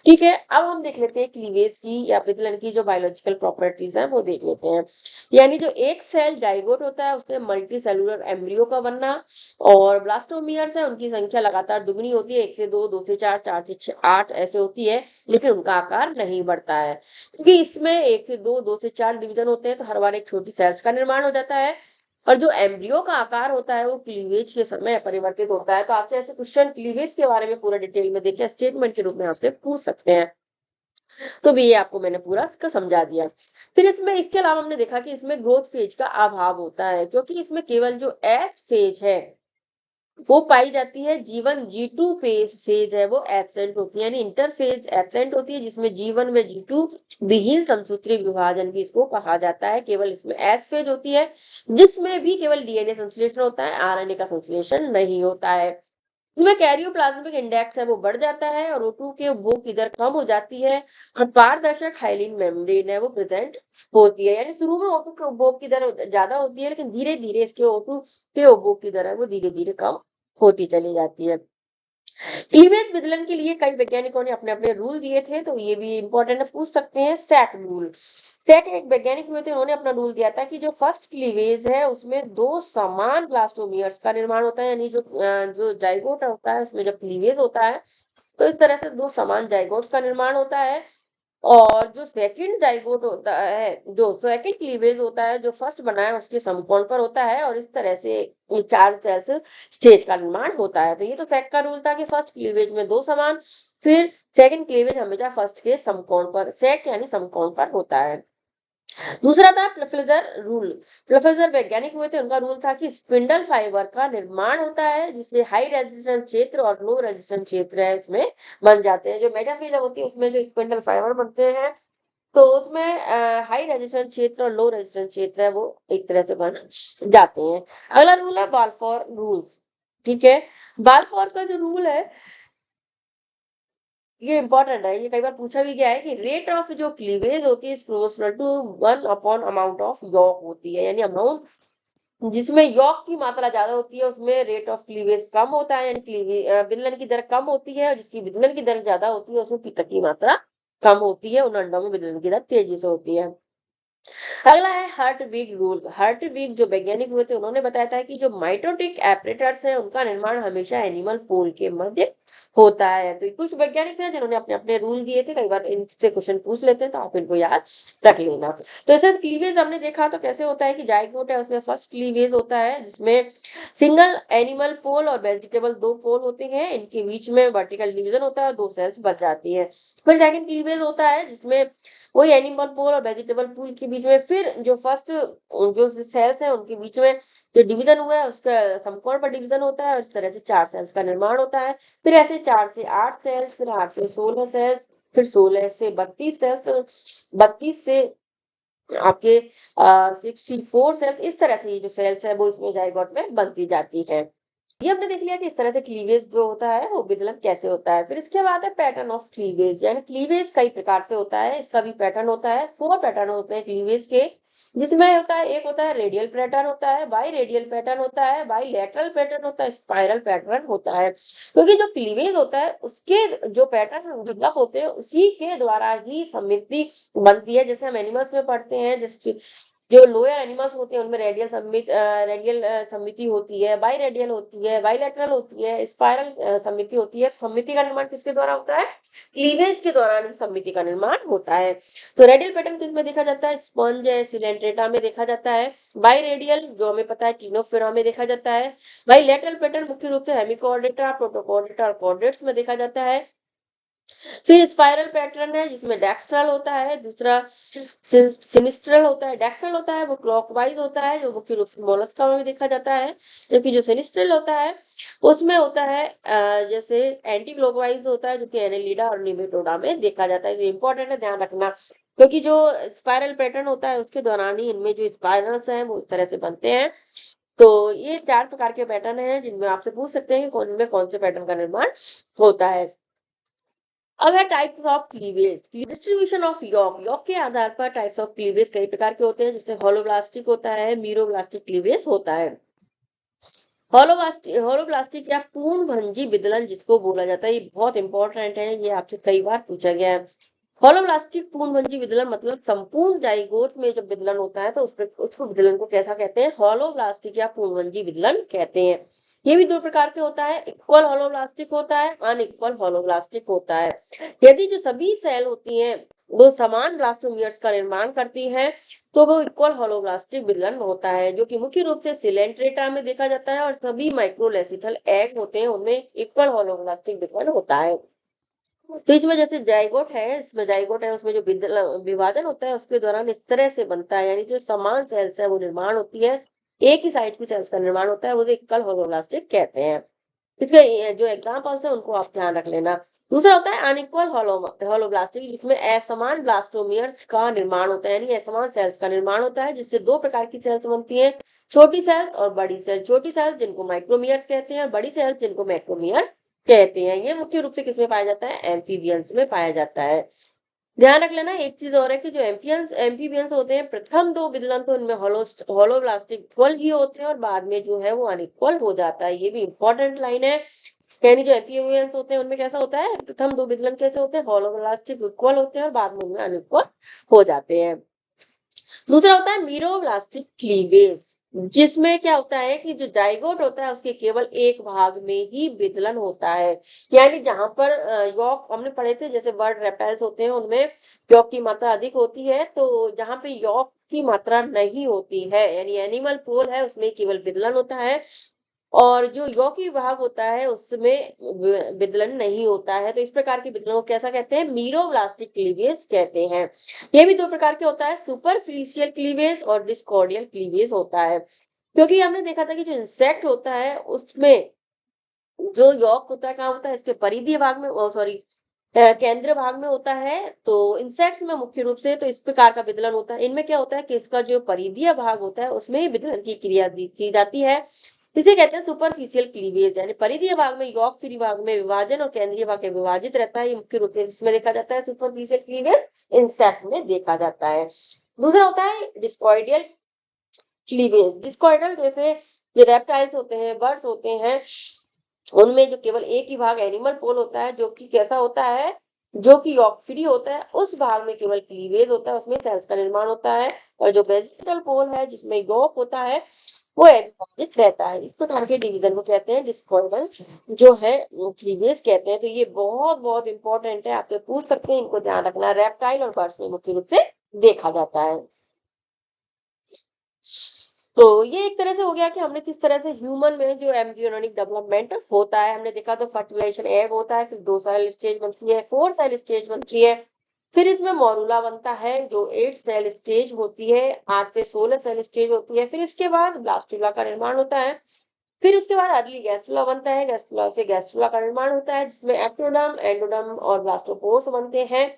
ठीक है, अब हम देख लेते हैं क्लीवेज की या विदलन की जो बायोलॉजिकल प्रॉपर्टीज हैं वो देख लेते हैं। यानी जो एक सेल जाइगोट होता है उससे मल्टी सेलुलर एम्ब्रियो का बनना, और ब्लास्टोमियर्स है उनकी संख्या लगातार दुगनी होती है, 1 से 2, 2 से 4, 4 से 6, 8 ऐसे होती है, लेकिन उनका आकार नहीं बढ़ता है क्योंकि इसमें 1 से 2, 2 से 4 डिवीजन होते हैं, तो हर बार एक छोटी सेल्स का निर्माण हो जाता है। और जो एम्ब्रियो का आकार होता है वो क्लीवेज के समय परिवर्तित होता है। तो आपसे ऐसे क्वेश्चन क्लीवेज के बारे में पूरा डिटेल में देखिए, स्टेटमेंट के रूप में आपसे पूछ सकते हैं। तो भी ये आपको मैंने पूरा इसका समझा दिया। फिर इसमें इसके अलावा हमने देखा कि इसमें ग्रोथ फेज का अभाव होता है क्योंकि इसमें केवल जो एस फेज है वो पाई जाती है, जीवन G2 फेज है वो एब्सेंट होती है, यानी इंटरफेज एब्सेंट होती है जिसमें G1 व G2 विहीन समसूत्री विभाजन भी इसको कहा जाता है। केवल इसमें एस फेज होती है जिसमें भी केवल डीएनए संश्लेषण होता है, आरएनए का संश्लेषण नहीं होता है। इसमें कैरियोप्लाज्मिक इंडेक्स है वो बढ़ जाता है और O2 के उपभोग की दर कम हो जाती है और पारदर्शक हाइलिन मेम्ब्रेन है वो प्रेजेंट होती है। यानी शुरू में O2 के उपभोग की दर ज्यादा होती है लेकिन धीरे धीरे इसके O2 के उपभोग की दर है वो धीरे धीरे कम होती चली जाती है। क्लीवेज विदलन के लिए कई वैज्ञानिकों ने अपने अपने रूल दिए थे, तो ये भी इंपॉर्टेंट है, पूछ सकते हैं। सैक रूल, सैक एक वैज्ञानिक हुए थे, उन्होंने अपना रूल दिया था कि जो फर्स्ट क्लीवेज है उसमें 2 समान ब्लास्टोमियर्स का निर्माण होता है, यानी जो जाइगोट होता है उसमें जब क्लीवेज होता है तो इस तरह से 2 समान जाइगोट्स का निर्माण होता है। और जो सेकंड जाइगोट होता है, जो सेकंड क्लीवेज होता है जो फर्स्ट बना है उसके समकोण पर होता है और इस तरह से ये 4 सेल्स स्टेज का निर्माण होता है। तो ये तो सेक का रूल था कि फर्स्ट क्लीवेज में 2 समान, फिर सेकंड क्लीवेज हमेशा फर्स्ट के समकोण पर, सेक यानी समकोण पर होता है। दूसरा था प्लेफेजर रूल। प्लेफेजर वैज्ञानिक हुए थे, उनका रूल था कि स्पिंडल फाइबर का निर्माण होता है जिससे हाई रेजिस्टेंस क्षेत्र और लो रेजिस्टेंस क्षेत्र है उसमें बन जाते हैं। जो मेटाफेज होती है उसमें जो स्पिंडल फाइबर बनते हैं तो उसमें हाई रेजिस्टेंस क्षेत्र और लो रेजिस्टेंस क्षेत्र है वो एक तरह से बन जाते हैं। अगला रूल है बाल्फोर रूल्स। ठीक है, बाल्फोर का जो रूल है ये इंपॉर्टेंट है, ये कई बार पूछा भी गया है कि रेट ऑफ जो क्लीवेज होती है is proportional to 1 upon amount of yolk होती है, यानी अमाउंट जिसमें यॉक की मात्रा ज्यादा होती है उसमें रेट ऑफ क्लीवेज कम होता है, यानी विदलन की दर कम होती है, और जिसकी विदलन की दर ज्यादा होती है उसमें पितक की मात्रा कम होती है, उन अंडों में विदलन की दर तेजी से होती है। अगला है हर्टविग रूल। हर्टविग जो वैज्ञानिक हुए थे उन्होंने बताया था कि जो माइटोटिक एपरेटर्स है उनका निर्माण हमेशा एनिमल पोल के मध्य होता है। तो कुछ वैज्ञानिक थे जिन्होंने अपने अपने रूल दिए थे, कई बार इनसे क्वेश्चन पूछ लेते हैं तो आप इनको याद रख लेना। तो ऐसे क्लीवेज हमने देखा तो कैसे होता है कि जाइगोट है उसमें फर्स्ट क्लीवेज होता है जिसमें सिंगल एनिमल पोल और वेजिटेबल 2 पोल होते हैं, इनके बीच में वर्टिकल डिवीजन होता है और 2 सेल्स बच जाती है। फिर सेकंड क्लीवेज होता है जिसमें वही एनिमल पोल और वेजिटेबल पोल के बीच में फिर जो फर्स्ट जो सेल्स है उनके बीच में जो डिवीजन हुआ है उसका समकोण पर डिवीजन होता है और इस तरह से 4 सेल्स का निर्माण होता है। फिर ऐसे 4 से 8 सेल्स, फिर 8 से 16 सेल्स, फिर 16 से 32 सेल्स, तो 32 से आपके 64 सेल्स, इस तरह से ये जो सेल्स है वो इसमें जाइगोट में बनती जाती है। ये हमने देख लिया कि इस तरह से क्लीवेज जो होता है वो विदलन कैसे होता है। फिर इसके बाद है पैटर्न ऑफ क्लीवेज, यानी क्लीवेज कई प्रकार से होता है, इसका भी पैटर्न होता है। 4 पैटर्न होते हैं क्लीवेज के, जिसमें होता है एक होता है रेडियल पैटर्न होता है, बाई रेडियल पैटर्न होता है, बाई लेटरल पैटर्न होता है, स्पाइरल पैटर्न होता है। क्योंकि जो क्लीवेज होता है उसके जो पैटर्न डेवलप होते हैं उसी के द्वारा ही सममिति बनती है। जैसे हम एनिमल्स में पढ़ते हैं, जैसे जो लोअर एनिमल्स होते हैं उनमें रेडियल सममिति होती है, बाई रेडियल होती है, बाइलेटरल होती है, स्पाइरल सममिति होती है। सममिति का निर्माण किसके द्वारा होता है? क्लीवेज के दौरान सममिति का निर्माण होता है। तो रेडियल पैटर्न किसमें देखा जाता है? स्पंज है, सिलेंट्रेटा में देखा जाता है। बाई रेडियल जो हमें पता है टिनोफेरा में देखा जाता है। बाइलेटरल पैटर्न मुख्य रूप से हेमिकोर्डेटा, प्रोटोकोर्डेटा और कॉर्डेट्स में देखा जाता है। फिर स्पाइरल पैटर्न है जिसमें डेक्स्ट्रल होता है, दूसरा सिनिस्ट्रल होता है। डेक्स्ट्रल होता है वो क्लॉकवाइज होता है, जो मुख्य रूप से मोलस्का में भी देखा जाता है, जबकि जो सिनिस्ट्रल होता है उसमें होता है जैसे एंटी क्लॉकवाइज होता है, जो कि एनेलिडा और निमेटोडा में देखा जाता है। ये इंपॉर्टेंट है, ध्यान रखना, क्योंकि जो स्पाइरल पैटर्न होता है उसके दौरान ही इनमें जो स्पाइरल्स हैं वो इस तरह से बनते हैं। तो ये 4 प्रकार के पैटर्न हैं जिनमें आपसे पूछ सकते हैं कि कौन से पैटर्न का निर्माण होता है। अब है types of cleavage, distribution of yolk. Yolk के आधार पर टाइप्स ऑफ क्लीवेज कई प्रकार के होते हैं, जैसे होलोब्लास्टिक होता है, मीरोब्लास्टिक क्लीवेज होता है। होलोब्लास्टिक या पूर्णभंजी विदलन जिसको बोला जाता है, ये बहुत इंपॉर्टेंट है, ये आपसे कई बार पूछा गया है। होलोब्लास्टिक पूर्णभंजी विदलन मतलब संपूर्ण जाइगोट में जब विदलन होता है तो उसको विदलन को कैसा कहते हैं? होलोब्लास्टिक या पूर्णभंजी विदलन कहते हैं। ये भी 2 प्रकार के होता है, इक्वल होलोब्लास्टिक होता है, अनइक्वल होलोब्लास्टिक होता है। यदि जो सभी सेल होती हैं वो समान ब्लास्टोमियर्स का निर्माण करती हैं तो वो इक्वल होलोब्लास्टिक विदलन होता है, जो कि मुख्य रूप से सिलेंट्रेटा में देखा जाता है, और सभी माइक्रोलेसिथल एग होते हैं उनमें इक्वल होलोब्लास्टिक विदलन होता है। तो इसमें जैसे जाइगोट है, उसमें जो विभाजन होता है उसके दौरान इस तरह से बनता है, यानी जो समान सेल्स है वो निर्माण होती है, एक ही साइज की सेल्स का निर्माण होता है, वो इक्वल होलोब्लास्टिक कहते हैं। इसके जो एग्जांपल्स है उनको आप ध्यान रख लेना। दूसरा होता है अनइक्वल होलोब्लास्टिक, जिसमें असमान ब्लास्टोमियर्स का निर्माण होता है, यानी असमान सेल्स का निर्माण होता है, जिससे 2 प्रकार की सेल्स बनती है, छोटी सेल्स और बड़ी सेल्स। छोटी सेल्स जिनको माइक्रोमियर्स कहते हैं और बड़ी सेल्स जिनको मैक्रोमियर्स कहते हैं। ये मुख्य रूप से किसमें पाया जाता है? एम्फीबियंस में पाया जाता है। ध्यान रख लेना एक चीज और है कि जो एम्फीबियंस होते हैं, प्रथम 2 विदलन तो इनमें होलोब्लास्टिक इक्वल ही होते हैं और बाद में जो है वो अनइक्वल हो जाता है। ये भी इंपॉर्टेंट लाइन है, यानी जो एम्फीबियंस होते हैं उनमें कैसा होता है? प्रथम 2 विदलन कैसे होते हैं? होलोब्लास्टिक इक्वल होते हैं और बाद में उनमें अनइक्वल हो जाते हैं। दूसरा होता है मीरोब्लास्टिक क्लीवेज, जिसमें क्या होता है कि जो जाइगोट होता है उसके केवल एक भाग में ही विदलन होता है, यानी जहां पर यॉक हमने पढ़े थे, जैसे बर्ड रेप्टाइल्स होते हैं उनमें यॉक की मात्रा अधिक होती है, तो जहां पे यॉक की मात्रा नहीं होती है, यानी एनिमल पोल है उसमें केवल विदलन होता है, और जो यौगिक भाग होता है उसमें विदलन नहीं होता है। तो इस प्रकार के विदलन को कैसा कहते हैं? मीरोब्लास्टिक क्लीवेज कहते हैं। ये भी 2 प्रकार के होता है, सुपरफिशियल क्लीवेज और डिस्कॉर्डियल क्लीवेज होता है। क्योंकि हमने देखा था कि जो इंसेक्ट होता है उसमें जो यॉक होता है कहाँ होता है? इसके परिधीय भाग में, सॉरी केंद्र भाग में होता है। तो इंसेक्ट्स में मुख्य रूप से तो इस प्रकार का विदलन होता है। इनमें क्या होता है कि इसका जो परिधीय भाग होता है उसमें ही विदलन की क्रिया की जाती है। इसे कहते हैं सुपरफिशियल क्लीवेज, यानी परिधीय भाग में यॉक, फ्री भाग में विभाजन और केंद्रीय भाग में विभाजित रहता है। ये मुख्य रूप से इसमें देखा जाता है। सुपरफिशियल क्लीवेज इंसेक्ट में देखा जाता है। दूसरा होता है डिस्कॉइडियल क्लीवेज। डिस्कॉइडल जैसे जो रेप्टाइल्स होते हैं, बर्ड्स होते हैं, उनमें जो केवल एक ही भाग एनिमल पोल होता है, जो कि कैसा होता है? जो कि यॉक फ्री होता है, उस भाग में केवल क्लीवेज होता है, उसमें सेल्स का निर्माण होता है। और जो वेजिटल पोल है जिसमें यॉक होता है वो अविभाजित रहता है। इस प्रकार के डिवीजन को कहते हैं डिस्कॉइडल जो है क्लीवेज कहते हैं। तो ये बहुत बहुत इंपॉर्टेंट है, आपसे पूछ सकते हैं, इनको ध्यान रखना। रेप्टाइल और बर्ड्स में मुख्य रूप से देखा जाता है। तो ये एक तरह से हो गया कि हमने किस तरह से ह्यूमन में जो एम्ब्रियोनिक डेवलपमेंट होता है हमने देखा। तो फर्टिलाइजेशन एग होता है, फिर 2 सेल स्टेज बनती है, 4 सेल स्टेज बनती है, फिर इसमें मॉरूला बनता है जो 8 सेल स्टेज होती है, 8 से 16 सेल स्टेज होती है। फिर इसके बाद ब्लास्टुला का निर्माण होता है। फिर उसके बाद अर्ली गैस्ट्रुला बनता है, गैस्ट्रुला से गैस्ट्रुला का निर्माण होता है जिसमें एक्टोडर्म, एंडोडर्म और ब्लास्टोपोर्स बनते हैं।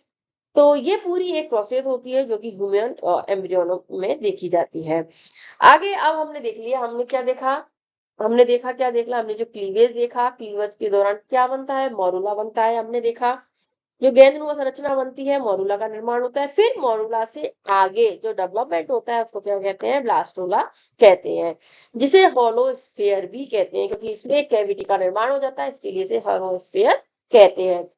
तो ये पूरी एक प्रोसेस होती है जो कि ह्यूमन एम्ब्रियोनो में देखी जाती है। आगे अब हमने देख लिया, हमने क्या देखा? हमने देखा क्या देखा? हमने जो क्लीवेज देखा, क्लीवेज के दौरान क्या बनता है? मॉरूला बनता है हमने देखा। जो गेंदनुमा संरचना बनती है, मॉरूला का निर्माण होता है। फिर मॉरूला से आगे जो डेवलपमेंट होता है उसको क्या कहते हैं? ब्लास्टुला कहते हैं, जिसे हॉलो स्फीयर भी कहते हैं क्योंकि इसमें एक कैविटी का निर्माण हो जाता है, इसके लिए इसे हॉलो स्फीयर कहते हैं।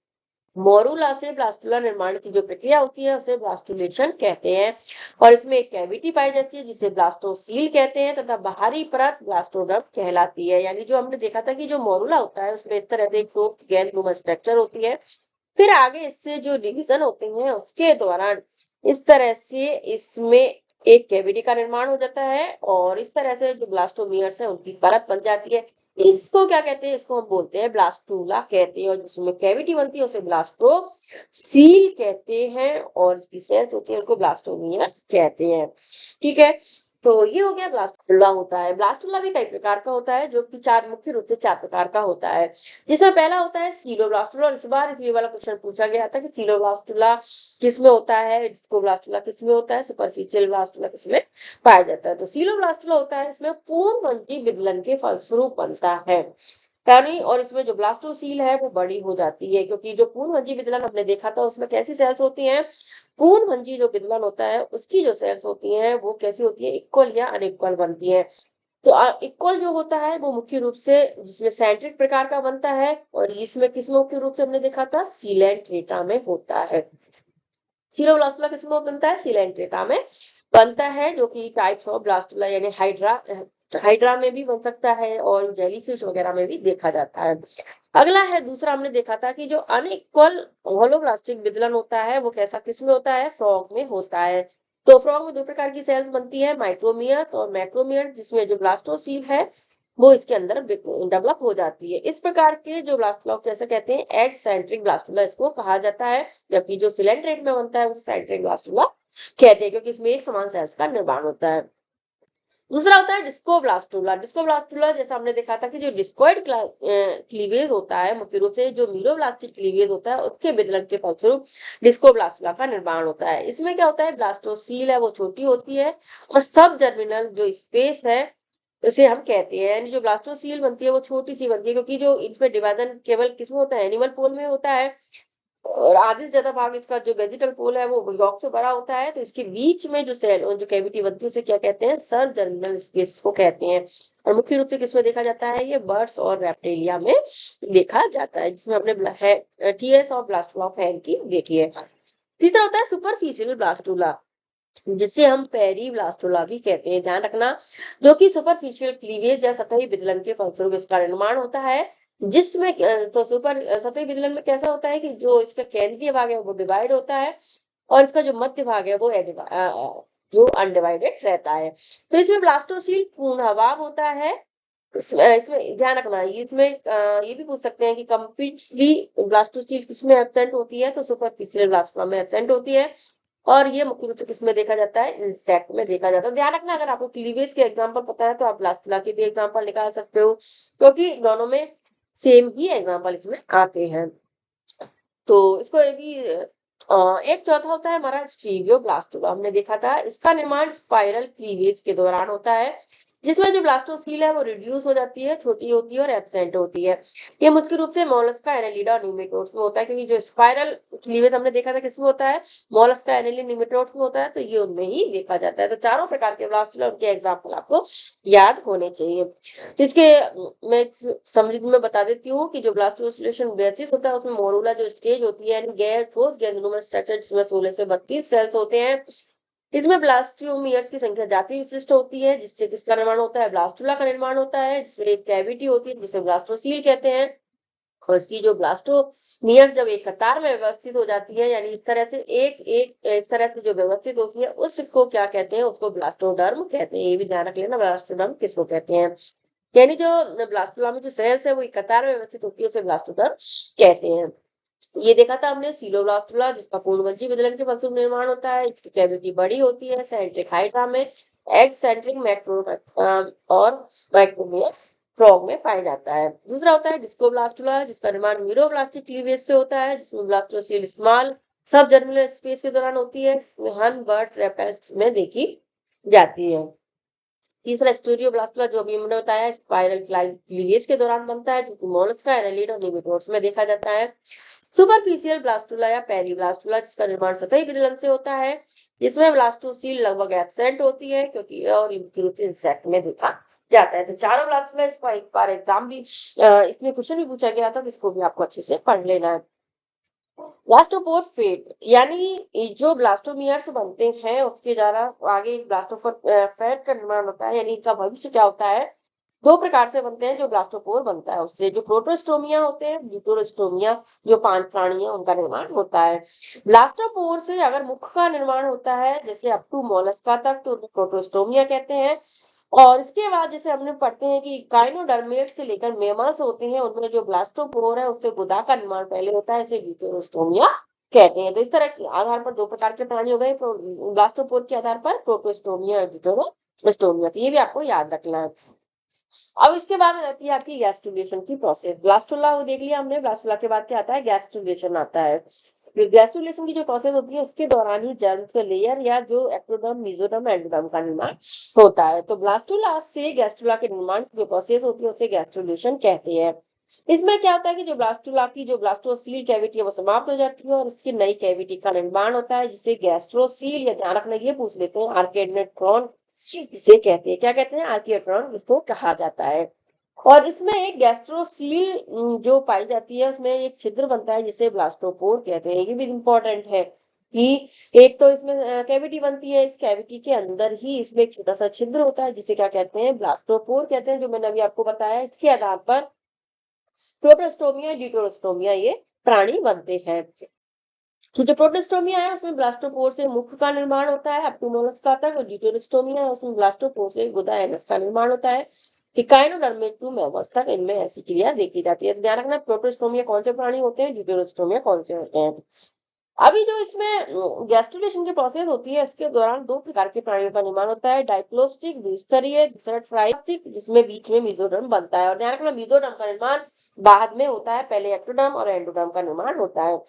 मोरूला से ब्लास्टुला निर्माण की जो प्रक्रिया होती है उसे ब्लास्टुलेशन कहते हैं और इसमें एक कैविटी पाई जाती है जिसे ब्लास्टोसील कहते हैं तथा बाहरी परत ब्लास्टोडर्म कहलाती है। यानी जो हमने देखा था कि जो मोरूला होता है उसमें इस तरह से एक टोप्ड गेंद स्ट्रक्चर होती है। फिर आगे इससे जो डिवीजन होते हैं उसके दौरान इस तरह से इसमें एक कैविटी का निर्माण हो जाता है और इस तरह से जो ब्लास्टोमियर्स है उनकी परत बन जाती है। इसको क्या कहते हैं? इसको हम बोलते हैं ब्लास्टूला कहते हैं और जिसमें कैविटी बनती है उसे ब्लास्टो सील कहते हैं और इसकी सेल्स होती है उनको ब्लास्टोमियर्स कहते हैं। ठीक है, तो ये हो गया ब्लास्टुला होता है। ब्लास्टुला भी कई प्रकार का होता है जो कि चार मुख्य रूप से 4 प्रकार का होता है, जिसमें पहला होता है सीलोब्लास्टुला और इस बार इस ये वाला क्वेश्चन पूछा गया था कि सीलोब्लास्टुला किसमें होता है, डिस्कोब्लास्टुला किसमें होता है, सुपरफिशियल ब्लास्टुला किसमें पाया जाता है। तो सीलोब्लास्टुला होता है इसमें पूर्णवंशी विदलन के फलस्वरूप बनता है यानी और इसमें जो ब्लास्टोसील है वो बड़ी हो जाती है क्योंकि जो पूर्णवंशी विदलन हमने देखा था उसमें कैसी सेल्स होती हैं? पूर्णवंशी जो विदलन होता है उसकी जो सेल्स होती हैं वो कैसी होती है? इक्वल या अनइक्वल बनती है। तो इक्वल जो होता है वो मुख्य रूप से जिसमें सेंट्रिक प्रकार का बनता है और इसमें किसमें मुख्य रूप से हमने देखा था? सीलेंट्रेटा में होता है। सीलोब्लास्टुला किसमें बनता है? सीलेंट्रेटा में बनता है जो कि टाइप्स ऑफ ब्लास्टुला यानी हाइड्रा में भी बन सकता है और जेलीफिश वगैरह में भी देखा जाता है। अगला है दूसरा, हमने देखा था कि जो अनइक्वल होलोब्लास्टिक विदलन होता है वो कैसा किसमें होता है? फ्रॉग में होता है। तो फ्रॉग में 2 प्रकार की सेल्स बनती है, माइक्रोमियर्स और मैक्रोमियर्स, जिसमें जो ब्लास्टोसील है वो इसके अंदर डेवलप हो जाती है। इस प्रकार के जो ब्लास्टुला कैसे कहते हैं? एग सेंट्रिक ब्लास्टुला इसको कहा जाता है, जबकि जो सिलेंट्रेट में बनता है उसे सेंट्रिक ब्लास्टुला कहते हैं क्योंकि इसमें एक समान सेल्स का निर्माण होता है। दूसरा होता है डिस्कोब्लास्टुला। डिस्कोब्लास्टुला जैसा हमने देखा था कि जो डिस्कॉइड क्लीवेज होता है मुख्य रूप से जो मीरोब्लास्टिक क्लीवेज होता है उसके विदलन के फलस्वरूप डिस्कोब्लास्टुला का निर्माण होता है। इसमें क्या होता है? ब्लास्टोसील है वो छोटी होती है और सब जर्मिनल जो स्पेस है उसे हम कहते हैं, यानी जो ब्लास्टोसील बनती है वो छोटी सी बनती है क्योंकि जो इसमें डिवीजन केवल किसमें होता है? एनिमल पोल में होता है और आधे से ज्यादा भाग इसका जो वेजिटल पोल है वो यॉर्क से भरा होता है। तो इसके बीच में जो सेल जो कैविटी बनती है उसे क्या कहते हैं? सब जर्मिनल स्पेस को कहते हैं और मुख्य रूप से किसमें देखा जाता है? ये बर्ड्स और रेप्टिलिया में देखा जाता है, जिसमें हमने टीएस और ब्लास्टुला ऑफ हैंड की देखी है। तीसरा होता है सुपरफिशियल ब्लास्टुला, जिसे हम पेरी ब्लास्टुला भी कहते हैं। ध्यान रखना, जो कि सुपरफिशियल क्लीवेज या सतही विदलन के फलस्वरूप इसका निर्माण होता है, जिसमें तो सतही विदलन में कैसा होता है कि जो इसका केंद्रीय भाग है वो डिवाइड होता है और इसका जो मध्य भाग है वो जो अनडिवाइडेड रहता है। तो इसमें ब्लास्टोसील पूर्ण अभाव होता है। इसमें ध्यान रखना, ये भी पूछ सकते हैं कि कंप्लीटली ब्लास्टोसील किसमें एब्सेंट होती है? तो सुपरफिशियल ब्लास्टुला में एब्सेंट होती है और ये मुख्य रूप से किसमें देखा जाता है? इंसेक्ट में देखा जाता है। ध्यान रखना, अगर आपको क्लीवेज के एग्जांपल पता है तो आप ब्लास्टुला के भी एग्जांपल निकाल सकते हो क्योंकि दोनों में सेम ही एग्जांपल इसमें आते हैं। तो इसको ये भी एक चौथा होता है हमारा स्टीरियोब्लास्टुला। हमने देखा था इसका निर्माण स्पाइरल क्लीवेज के दौरान होता है, जिसमें जो ब्लास्टोसील है वो रिड्यूस हो जाती है, छोटी होती है और एब्सेंट होती है। ये मुख्य रूप से मोलस्का, एनालिडा और निमेटोड्स में होता है क्योंकि जो स्पाइरल क्लीवेज हमने देखा था किसमें होता है? मोलस्का, एनालिडा, निमेटोड्स में होता है, तो ये उनमें ही देखा जाता है। तो चारों प्रकार के ब्लास्टुला उनके एग्जाम्पल आपको याद होने चाहिए। तो इसके मैं समृद्ध में बता देती हूँ कि जो ब्लास्टोसिलेशन बेसिस होता है उसमें मोरूला जो स्टेज होती है यानी गैर ठोस गेंदनुमा स्ट्रक्चर जिसमें 16 से 32 सेल्स होते हैं। इसमें ब्लास्टोमियर्स की संख्या जाति विशिष्ट होती है जिससे किसका निर्माण होता है? ब्लास्टुला का निर्माण होता है, जिसमें एक कैविटी होती है जिसे ब्लास्टोसील कहते हैं और इसकी जो ब्लास्टोमियर्स जब एक कतार में व्यवस्थित हो जाती है यानी इस तरह से एक एक इस तरह से जो व्यवस्थित होती है उसको क्या कहते हैं? उसको ब्लास्टोडर्म कहते हैं। ये भी ध्यान रख लेना, ब्लास्टोडर्म किसको कहते हैं। यानी जो ब्लास्टुला में जो सेल्स है वो एक कतार में व्यवस्थित होती है उसे ब्लास्टोडर्म कहते हैं। ये देखा था हमने सीलोब्लास्टुला, जिसका पूर्णवंशी विदलन के फलस्वरूप निर्माण होता है। इसकी कैविटी बड़ी होती है। सेंट्रिक हाइड्रा में एग सेंट्रिक और मैक्रोमियस फ्रॉग में पाया जाता है। दूसरा होता है डिस्कोब्लास्टुला, जिसका निर्माण न्यूरोब्लास्टिक क्लीवेज से होता है, जिसमें ब्लास्टोसील स्मॉल सब जर्मिनल स्पेस के दौरान होती है, जिसमें हन बर्ड्स रेप्टाइल्स में देखी जाती है। तीसरा स्टीरियोब्लास्टुला, जो अभी हमने बताया, स्पाइरल क्लीवेज के दौरान बनता है, जो कि मोलस्का, एनालिड और निमेटोड्स में देखा जाता है। सुपरफिशियल ब्लास्टुला या पेरीब्लास्टुला, जिसका निर्माण सतही विदलन से होता है, जिसमें ब्लास्टोसील लगभग एब्सेंट होती है, क्योंकि और इनकी रुचि इंसेक्ट में देखा जाता है। तो चारों ब्लास्टुला, इसका एक बार एग्जाम भी इसमें क्वेश्चन भी पूछा गया था, तो इसको भी आपको अच्छे से पढ़ लेना है। ब्लास्टोपोर फेट, यानी जो ब्लास्टोमियर्स बनते हैं उसके द्वारा आगे ब्लास्टोफोर फेट का निर्माण होता है, यानी इनका भविष्य क्या होता है। दो प्रकार से बनते हैं जो ब्लास्टोपोर बनता है उससे, जो प्रोटोस्टोमिया होते हैं, ड्यूटोस्टोमिया, जो 5 प्राणी है उनका निर्माण होता है। ब्लास्टोपोर से अगर मुख का निर्माण होता है, जैसे अप टू मोलस्का तक, तो प्रोटोस्टोमिया कहते हैं। और इसके बाद जैसे हमने पढ़ते हैं कि काइनोडर्मेट से लेकर मेमल्स होते हैं, उनमें जो ब्लास्टोपोर है उससे गुदा का निर्माण पहले होता है, इसे ड्यूटोस्टोमिया कहते हैं। तो इस तरह के आधार पर दो प्रकार के प्राणी हो गए ब्लास्टोपोर के आधार पर, प्रोटोस्टोमिया और ड्यूटोस्टोमिया। तो ये भी आपको याद रखना है। अब इसके बाद आ जाती है आपकी गैस्ट्रुलेशन की प्रोसेस। ब्लास्टुला देख लिया हमने, ब्लास्टुला के बाद क्या आता है, गैस्ट्रुलेशन आता है। गैस्ट्रुलेशन की जो प्रोसेस होती है उसके दौरान ही जर्म का लेयर या जो एक्टोडर्म, मेसोडर्म, एंडोडर्म का निर्माण होता है। तो ब्लास्टुला से गैस्ट्रुला के निर्माण की जो प्रोसेस होती है उसे गैस्ट्रुलेशन कहते हैं। इसमें क्या होता है कि जो ब्लास्टुला की जो ब्लास्टोसील कैविटी है वो समाप्त हो जाती है और उसकी नई कैविटी का निर्माण होता है, जिसे गैस्ट्रोसील, या ध्यान रखना ये पूछ लेते हैं, आर्किडनेफ्रॉन इसे कहते हैं। क्या कहते हैं, आर्किडनेफ्रॉन इसको कहा जाता है। और इसमें एक गैस्ट्रोसील जो पाई जाती है उसमें एक छिद्र बनता है, जिसे ब्लास्टोपोर कहते हैं। ये भी इंपॉर्टेंट है कि एक तो इसमें कैविटी बनती है, इस कैविटी के अंदर ही इसमें एक छोटा सा छिद्र होता है, जिसे क्या कहते हैं, ब्लास्टोपोर कहते हैं, जो मैंने अभी आपको बताया। इसके आधार पर प्रोटोस्टोमिया, ड्यूटोस्टोमिया ये प्राणी बनते हैं। तो जो प्रोटोस्टोमिया है उसमें ब्लास्टोपोर से मुख का निर्माण होता है अप्टूमोलस का तक, और ड्यूटोस्टोमिया है उसमें ब्लास्टोपोर से गुदा एनस का निर्माण होता है इकाइनोडर्मेट टू मेमस तक। इनमें ऐसी क्रिया देखी जाती है। तो ध्यान रखना, प्रोटोस्टोमिया कौन से प्राणी होते हैं, ड्यूटोस्टोमिया कौन से होते हैं। अभी जो इसमें गैस्ट्रुलेशन की प्रोसेस होती है उसके दौरान दो प्रकार के प्राणियों का निर्माण होता है, डाइप्लोस्टिक द्विस्तरीय, दूसरा ट्राइस्टिक, जिसमें बीच में मेसोडर्म बनता है। और ध्यान रखना, मेसोडर्म का निर्माण बाद में होता है, पहले एक्टोडर्म और एंडोडर्म का निर्माण होता है।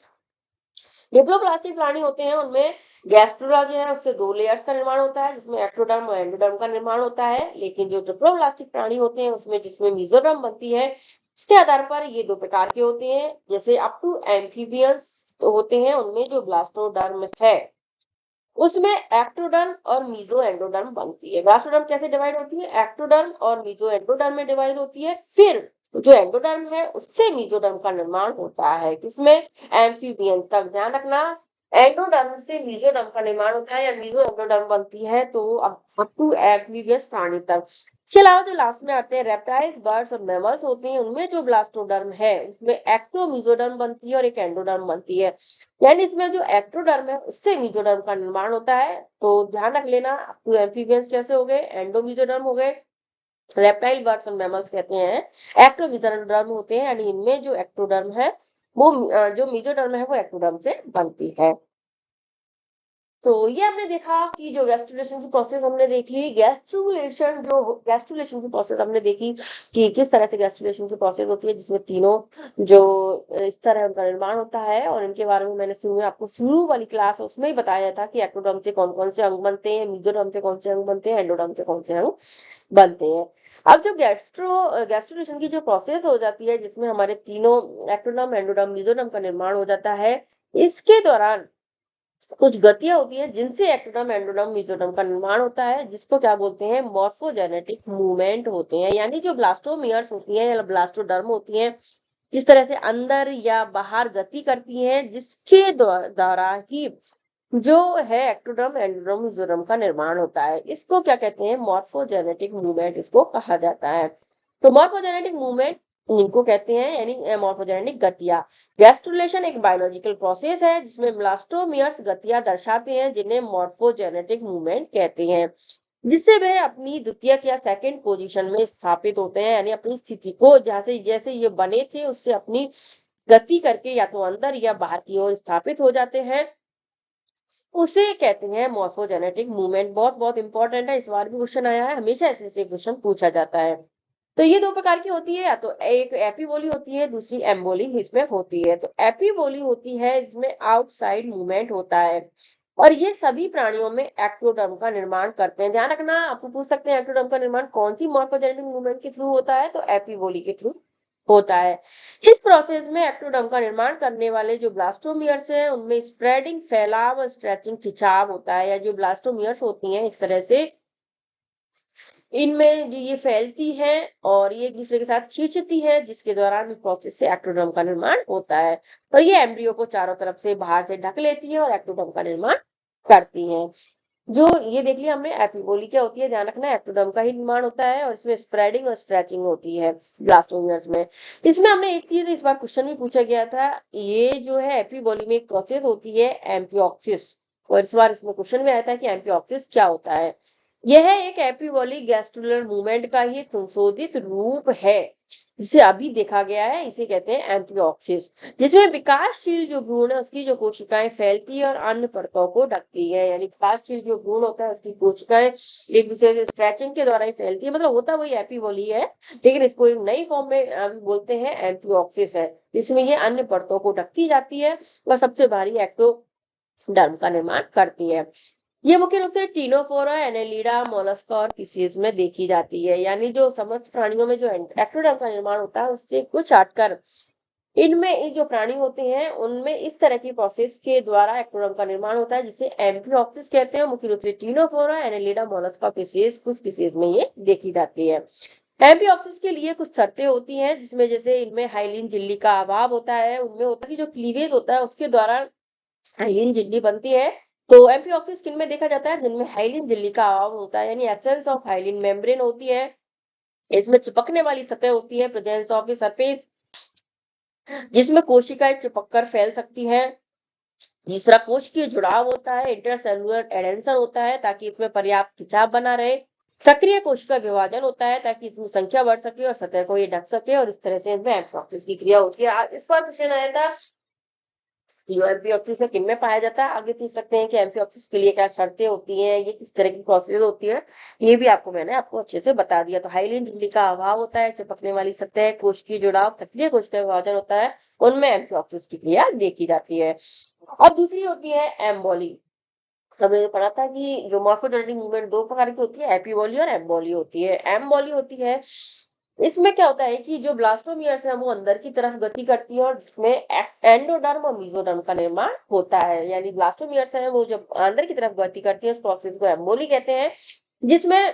डिप्लोप्लास्टिक प्राणी होते हैं उनमें गैस्ट्रुला जो है उससे दो लेयर्स का निर्माण होता है, जिसमें एक्टोडर्म और एंडोडर्म का निर्माण होता है। लेकिन जो डिप्लोप्लास्टिक प्राणी होते हैं उसमें जिसमें मेसोडर्म बनती है, इसके आधार पर ये दो प्रकार के होते हैं। जैसे अप टू एम्फीबियंस होते हैं, उनमें जो ब्लास्टोडर्म है उसमें एक्टोडर्म और मीजो एंडोडर्म बनती है। ब्लास्टोडर्म कैसे डिवाइड होती है, एक्टोडर्म और मीजो एंडोडर्म में डिवाइड होती है। फिर जो एंडोडर्म है उससे मीजोडर्म का निर्माण होता है, किसमें, एम्फीबियन तक। ध्यान रखना, एंडोडर्म से मीजोडर्म का निर्माण होता है या मीजो एंडोडर्म बनती है, तो अप टू एम्फीबियस प्राणी तक। इसके अलावा जो लास्ट में आते हैं रेप्टाइल्स, बर्ड्स और मैमल्स होते हैं, उनमें जो ब्लास्टोडर्म है उसमें एक्टोमीजोडर्म बनती है और एक एंडोडर्म बनती है। यानी इसमें जो एक्टोडर्म है उससे मीजोडर्म का निर्माण होता है। तो ध्यान रख लेना, टू एम्फीबियंस कैसे हो गए, एंडोमीजोडर्म हो गए, रेप्टाइल, बर्ड्स और मैमल्स कहते हैं एक्टोमीजोडर्म होते हैं, यानी इनमें जो एक्टोडर्म है वो जो मीजोडर्म है वो एक्टोडर्म से बनती है। तो ये हमने देखा कि जो गैस्ट्रुलेशन की प्रोसेस हमने देख ली, गैस्ट्रुलेशन की प्रोसेस हमने देखी कि किस तरह से गैस्ट्रुलेशन की प्रोसेस होती है, जिसमें तीनों जो इस तरह उनका निर्माण होता है। और इनके बारे में मैंने शुरू में आपको शुरू वाली क्लास है उसमें ही बताया था कि एक्टोडर्म से कौन कौन से अंग बनते हैं, मीजोडर्म से कौन से अंग बनते हैं, एंडोडर्म से कौन से अंग बनते हैं। अब जो गैस्ट्रुलेशन की जो प्रोसेस हो जाती है, जिसमें हमारे तीनों एक्टोडर्म, एंडोडर्म, मीजोडर्म का निर्माण हो जाता है, इसके दौरान कुछ गतियां होती हैं जिनसे एक्टोडर्म, एंडोडर्म, मेसोडर्म का निर्माण होता है, जिसको क्या बोलते हैं, मॉर्फोजेनेटिक मूवमेंट होते हैं। यानी जो ब्लास्टोमियर्स होती हैं या ब्लास्टोडर्म होती हैं, जिस तरह से अंदर या बाहर गति करती हैं, जिसके द्वारा ही जो है एक्टोडर्म, एंडोडर्म, मेसोडर्म का निर्माण होता है, इसको क्या कहते हैं, मॉर्फोजेनेटिक मूवमेंट इसको कहा जाता है। तो मॉर्फोजेनेटिक मूवमेंट इनको कहते हैं, यानी मॉर्फोजेनेटिक गतियां। गैस्ट्रुलेशन एक बायोलॉजिकल प्रोसेस है जिसमें ब्लास्टोमियर्स गतियां दर्शाते हैं, जिन्हें मॉर्फोजेनेटिक मूवमेंट कहते हैं, जिससे वह अपनी द्वितीयक या सेकंड पोजीशन में स्थापित होते हैं, यानी अपनी स्थिति को जहां से जैसे ये बने थे उससे अपनी गति करके या तो अंदर या बाहर की ओर स्थापित हो जाते हैं, उसे कहते हैं मॉर्फोजेनेटिक मूवमेंट। बहुत बहुत इंपॉर्टेंट है, इस बार भी क्वेश्चन आया है, हमेशा इसमें से क्वेश्चन पूछा जाता है। तो ये दो प्रकार की होती है, या तो एक एपीबोली होती है, दूसरी एम्बोली इसमें होती है। तो एपीबोली होती है इसमें आउटसाइड मूवमेंट होता है, और ये सभी प्राणियों में एक्टोडर्म का निर्माण करते हैं। ध्यान रखना, आपको पूछ सकते हैं एक्टोडर्म का निर्माण कौन सी मॉर्फोजेनेटिक मूवमेंट के थ्रू होता है, तो एपीबोली के थ्रू होता है। इस प्रोसेस में एक्टोडर्म का निर्माण करने वाले जो ब्लास्टोमियर्स हैं, उनमें स्प्रेडिंग, फैलाव, स्ट्रेचिंग, खिंचाव होता है, या जो ब्लास्टोमियर्स होती हैं इस तरह से इनमें जो ये फैलती है और ये एक दूसरे के साथ खींचती है, जिसके दौरान प्रोसेस से एक्टोडर्म का निर्माण होता है। और ये एम्ब्रियो को चारों तरफ से बाहर से ढक लेती है और एक्टोडर्म का निर्माण करती है। जो ये देख लिया हमने, एपीबोली क्या होती है, ध्यान रखना एक्टोडर्म का ही निर्माण होता है, और इसमें स्प्रेडिंग और स्ट्रेचिंग होती है ब्लास्टोमियर्स में। इसमें हमने एक चीज इस बार क्वेश्चन में पूछा गया था, ये जो है एपीबोली में एक प्रोसेस होती है एम्पिओक्सिस, और इस बार इसमें क्वेश्चन में आया था कि एम्पिओक्सिस क्या होता है। यह एक एपीबोली गैस्ट्रुलर मूवमेंट का ही एक संशोधित रूप है, जिसे अभी देखा गया है, इसे कहते हैं एम्पिओक्सिस, जिसमें विकासशील जो भ्रूण है उसकी जो कोशिकाएं फैलती है और अन्य परतों को ढकती है। यानी विकासशील जो भ्रूण होता है उसकी कोशिकाएं एक दूसरे से स्ट्रेचिंग के द्वारा ही फैलती है, मतलब होता वही एपीबोली है, लेकिन इसको एक नई फॉर्म में हम बोलते हैं एम्पिओक्सिस है, जिसमें ये अन्य परतों को ढकती जाती है और सबसे भारी एक्टोडर्म का निर्माण करती है। ये मुख्य रूप से टीनोफोरा, एनेलिडा, मोलस्का और पीसीज में देखी जाती है। यानी जो समस्त प्राणियों में जो एक्टोडर्म का निर्माण होता है उससे कुछ हटकर इनमें ये जो प्राणी होते हैं उनमें इस तरह की प्रोसेस के द्वारा एक्टोडर्म का निर्माण होता है, जिसे एम्फिऑक्सिस कहते हैं। मुख्य रूप से टीनोफोरा, एनेलिडा, मोलस्का, पीसीज, कुछ पीसीज में ये देखी जाती है। एम्फिऑक्सिस के लिए कुछ शर्तें होती हैं, जिसमें जैसे इनमें हाइलिन झिल्ली का अभाव होता है, उनमें होता है कि जो क्लीवेज होता है उसके द्वारा हाइलिन झिल्ली बनती है। तो एम्फिऑक्सिस किन में देखा जाता है, जिनमें हाइलिन झिल्ली का अभाव होता है, यानी एब्सेंस ऑफ हाइलिन मेम्ब्रेन होती है। इसमें चिपकने वाली सतह होती है, प्रेजेंस ऑफ ए सरफेस, जिसमें कोशिकाएं चिपक कर फैल सकती हैं। तीसरा कोशिकीय जुड़ाव होता है, इंटरसेलुलर एडेंशन होता है ताकि इसमें पर्याप्त खिंचाव बना रहे। सक्रिय कोशिका विभाजन होता है ताकि इसमें संख्या बढ़ सके और सतह को ये ढक सके, और इस तरह से इसमें एम्फिऑक्सिस की क्रिया होती है। इस बार क्वेश्चन आया था एम्फिऑक्सिस किन में पाया जाता है, आगे पूछ सकते हैं कि एम्फिऑक्सिस के लिए क्या शर्तें होती हैं, ये किस तरह की प्रोसेस होती है, ये भी मैंने आपको अच्छे से बता दिया। तो हाइलिन झिल्ली का अभाव होता है, चिपकने वाली सतह, कोशिकीय जुड़ाव, सक्रिय कोशिका विभाजन होता है, उनमें एम्फिऑक्सिस की क्रिया देखी जाती है। और दूसरी होती है एम्बोली। हमने तो पढ़ा था कि जो मॉर्फोजेनेटिक मूवमेंट दो प्रकार की होती है, एपीबोली और एम्बोली होती है। एम्बोली होती है, इसमें क्या होता है कि जो ब्लास्टोमियर्स है वो अंदर की तरफ गति करती है, और जिसमें एंडोडर्म और मेसोडर्म का निर्माण होता है। यानी ब्लास्टोमियर्स है वो जब अंदर की तरफ गति करती है, उस प्रोसेस को एम्बोली कहते हैं, जिसमें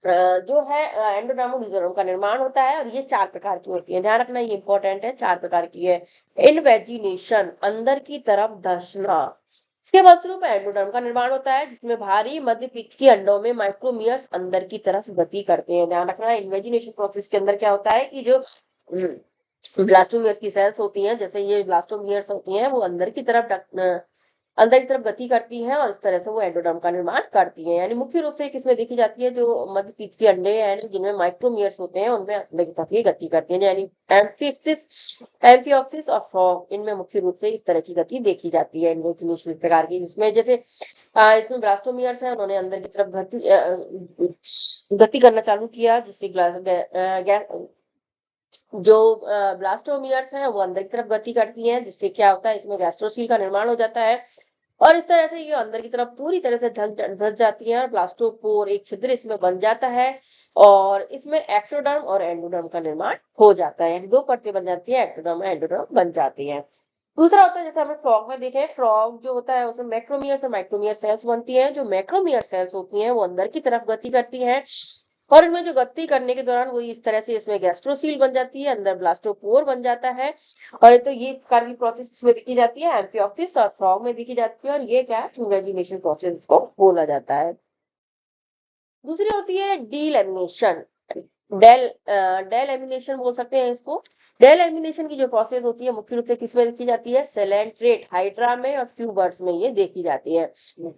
जो है एंडोडर्म और मेसोडर्म का निर्माण होता है। और ये चार प्रकार की होती है, ध्यान रखना ये इंपॉर्टेंट है, चार प्रकार की है। इनवेजिनेशन, अंदर की तरफ धंसना, इसके फलस्वरूप एंडोडर्म का निर्माण होता है, जिसमें भारी मध्य पीठ के अंडों में माइक्रोमियर्स अंदर की तरफ गति करते हैं। ध्यान रखना इन्वेजिनेशन प्रोसेस के अंदर क्या होता है कि जो ब्लास्टोमियर्स की सेल्स होती हैं, जैसे ये ब्लास्टोमियर्स होती हैं, वो अंदर की तरफ गति करती हैं और इस तरह से वो एंडोडर्म का निर्माण करती हैं। यानी मुख्य रूप से किसमें देखी जाती है, जो मध्य पीठ के अंडे हैं जिनमें माइक्रोमियर्स होते हैं, उनमें अंदर की तरफ ये गति करती हैं। यानी एम्फिऑक्सिस और फ्रॉग, इनमें मुख्य रूप से इस तरह की गति देखी जाती है इन्वेजिनेशन प्रकार की, जिसमें जैसे इसमें ब्लास्टोमियर्स है, उन्होंने अंदर की तरफ गति करना चालू किया, जिससे जो ब्लास्टोमियर्स हैं वो अंदर की तरफ गति करती हैं, जिससे क्या होता है, इसमें गैस्ट्रोसील का निर्माण हो जाता है, और इस तरह से ये अंदर की तरफ पूरी तरह से धंस जाती है, और ब्लास्टोपोर, एक छिद्र इसमें बन जाता है, और इसमें एक्टोडर्म और एंडोडर्म का निर्माण हो जाता है। यानी दो परतें बन जाती है, एक्टोडर्म और एंडोडर्म बन जाती है। दूसरा होता है, जैसे हमने फ्रॉग में देखे, फ्रॉग जो होता है उसमें मैक्रोमियर्स और माइक्रोमियर सेल्स बनती हैं। जो मैक्रोमियर सेल्स होती हैं वो अंदर की तरफ गति करती हैं, और इनमें जो गति करने के दौरान वो इस तरह से इसमें गैस्ट्रोसील बन जाती है, अंदर ब्लास्टोपोर बन जाता है। और तो ये प्रकार की प्रोसेस इसमें देखी जाती है, एम्फिऑक्सिस और फ्रॉग में देखी जाती है, और ये क्या है, इन्वेजिनेशन प्रोसेस को बोला जाता है। दूसरी होती है डीलैमिनेशन, डेल डेलैमिनेशन बोल सकते हैं इसको। डेल एलिमिनेशन की जो प्रोसेस होती है मुख्य रूप से किसमें देखी जाती है, सेलेंट्रेट हाइड्रा में और ट्यूबर्स में ये देखी जाती है।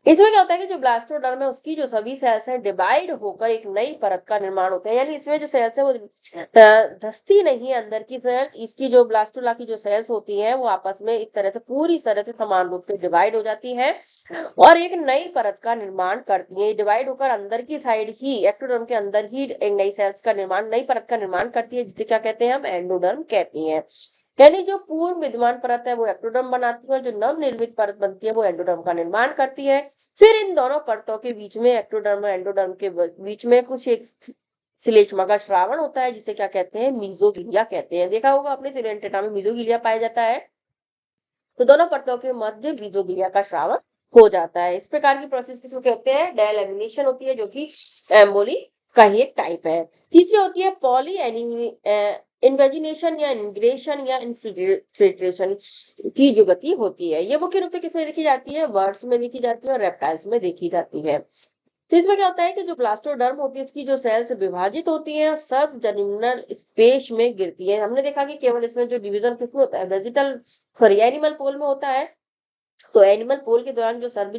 इसमें क्या होता है कि जो ब्लास्टोडर्म है उसकी जो सभी सेल्स हैं डिवाइड होकर एक नई परत का निर्माण होता है, यानी इसमें जो सेल्स है वो धंसती नहीं है अंदर की सेल, इसकी जो ब्लास्टोला की जो सेल्स होती है वो आपस में एक तरह से पूरी तरह से समान रूप से डिवाइड हो जाती है और एक नई परत का निर्माण करती है। डिवाइड होकर अंदर की साइड ही एक्टोडर्म के अंदर ही एक नई सेल्स का निर्माण, नई परत का निर्माण करती है, जिसे क्या कहते हैं हम, एंडोडर्म कहती हैं। यानी जो पूर्व विद्यमान परत है वो एक्टोडर्म बनाती है और जो नवनिर्मित परत बनती है वो एंडोडर्म का निर्माण करती है। फिर इन दोनों परतों के बीच में, एक्टोडर्म और एंडोडर्म के बीच में कुछ एक श्लेष्मा का श्रावण होता है, जिसे क्या कहते हैं, मीजोगिलिया कहते हैं। देखा होगा आपने सिलेंटेटा में मीजोगिलिया पाया जाता है, तो दोनों परतों के मध्य मीजोगिलिया का श्रावण हो जाता है। इस प्रकार की प्रोसेस किसको कहते हैं, डेल एलिमिनेशन होती है, जो कि एम्बोली का ही एक टाइप है। तीसरी होती है पॉली इन्वेजिनेशन या इंग्रेशन या इन्फिल्ट्रेशन की जो गति होती है, ये मुख्य रूप से किसमें देखी जाती है, बर्ड्स में देखी जाती है और रेप्टाइल्स में देखी जाती है। तो इसमें क्या होता है कि जो ब्लास्टोडर्म होती है इसकी जो सेल्स विभाजित होती हैं सब जर्मिनल स्पेस में गिरती है। हमने देखा कि केवल इसमें जो डिवीजन किसमें होता है, वेजिटल सॉरी एनिमल पोल में होता है। तो एनिमल पोल के दौरान जो सब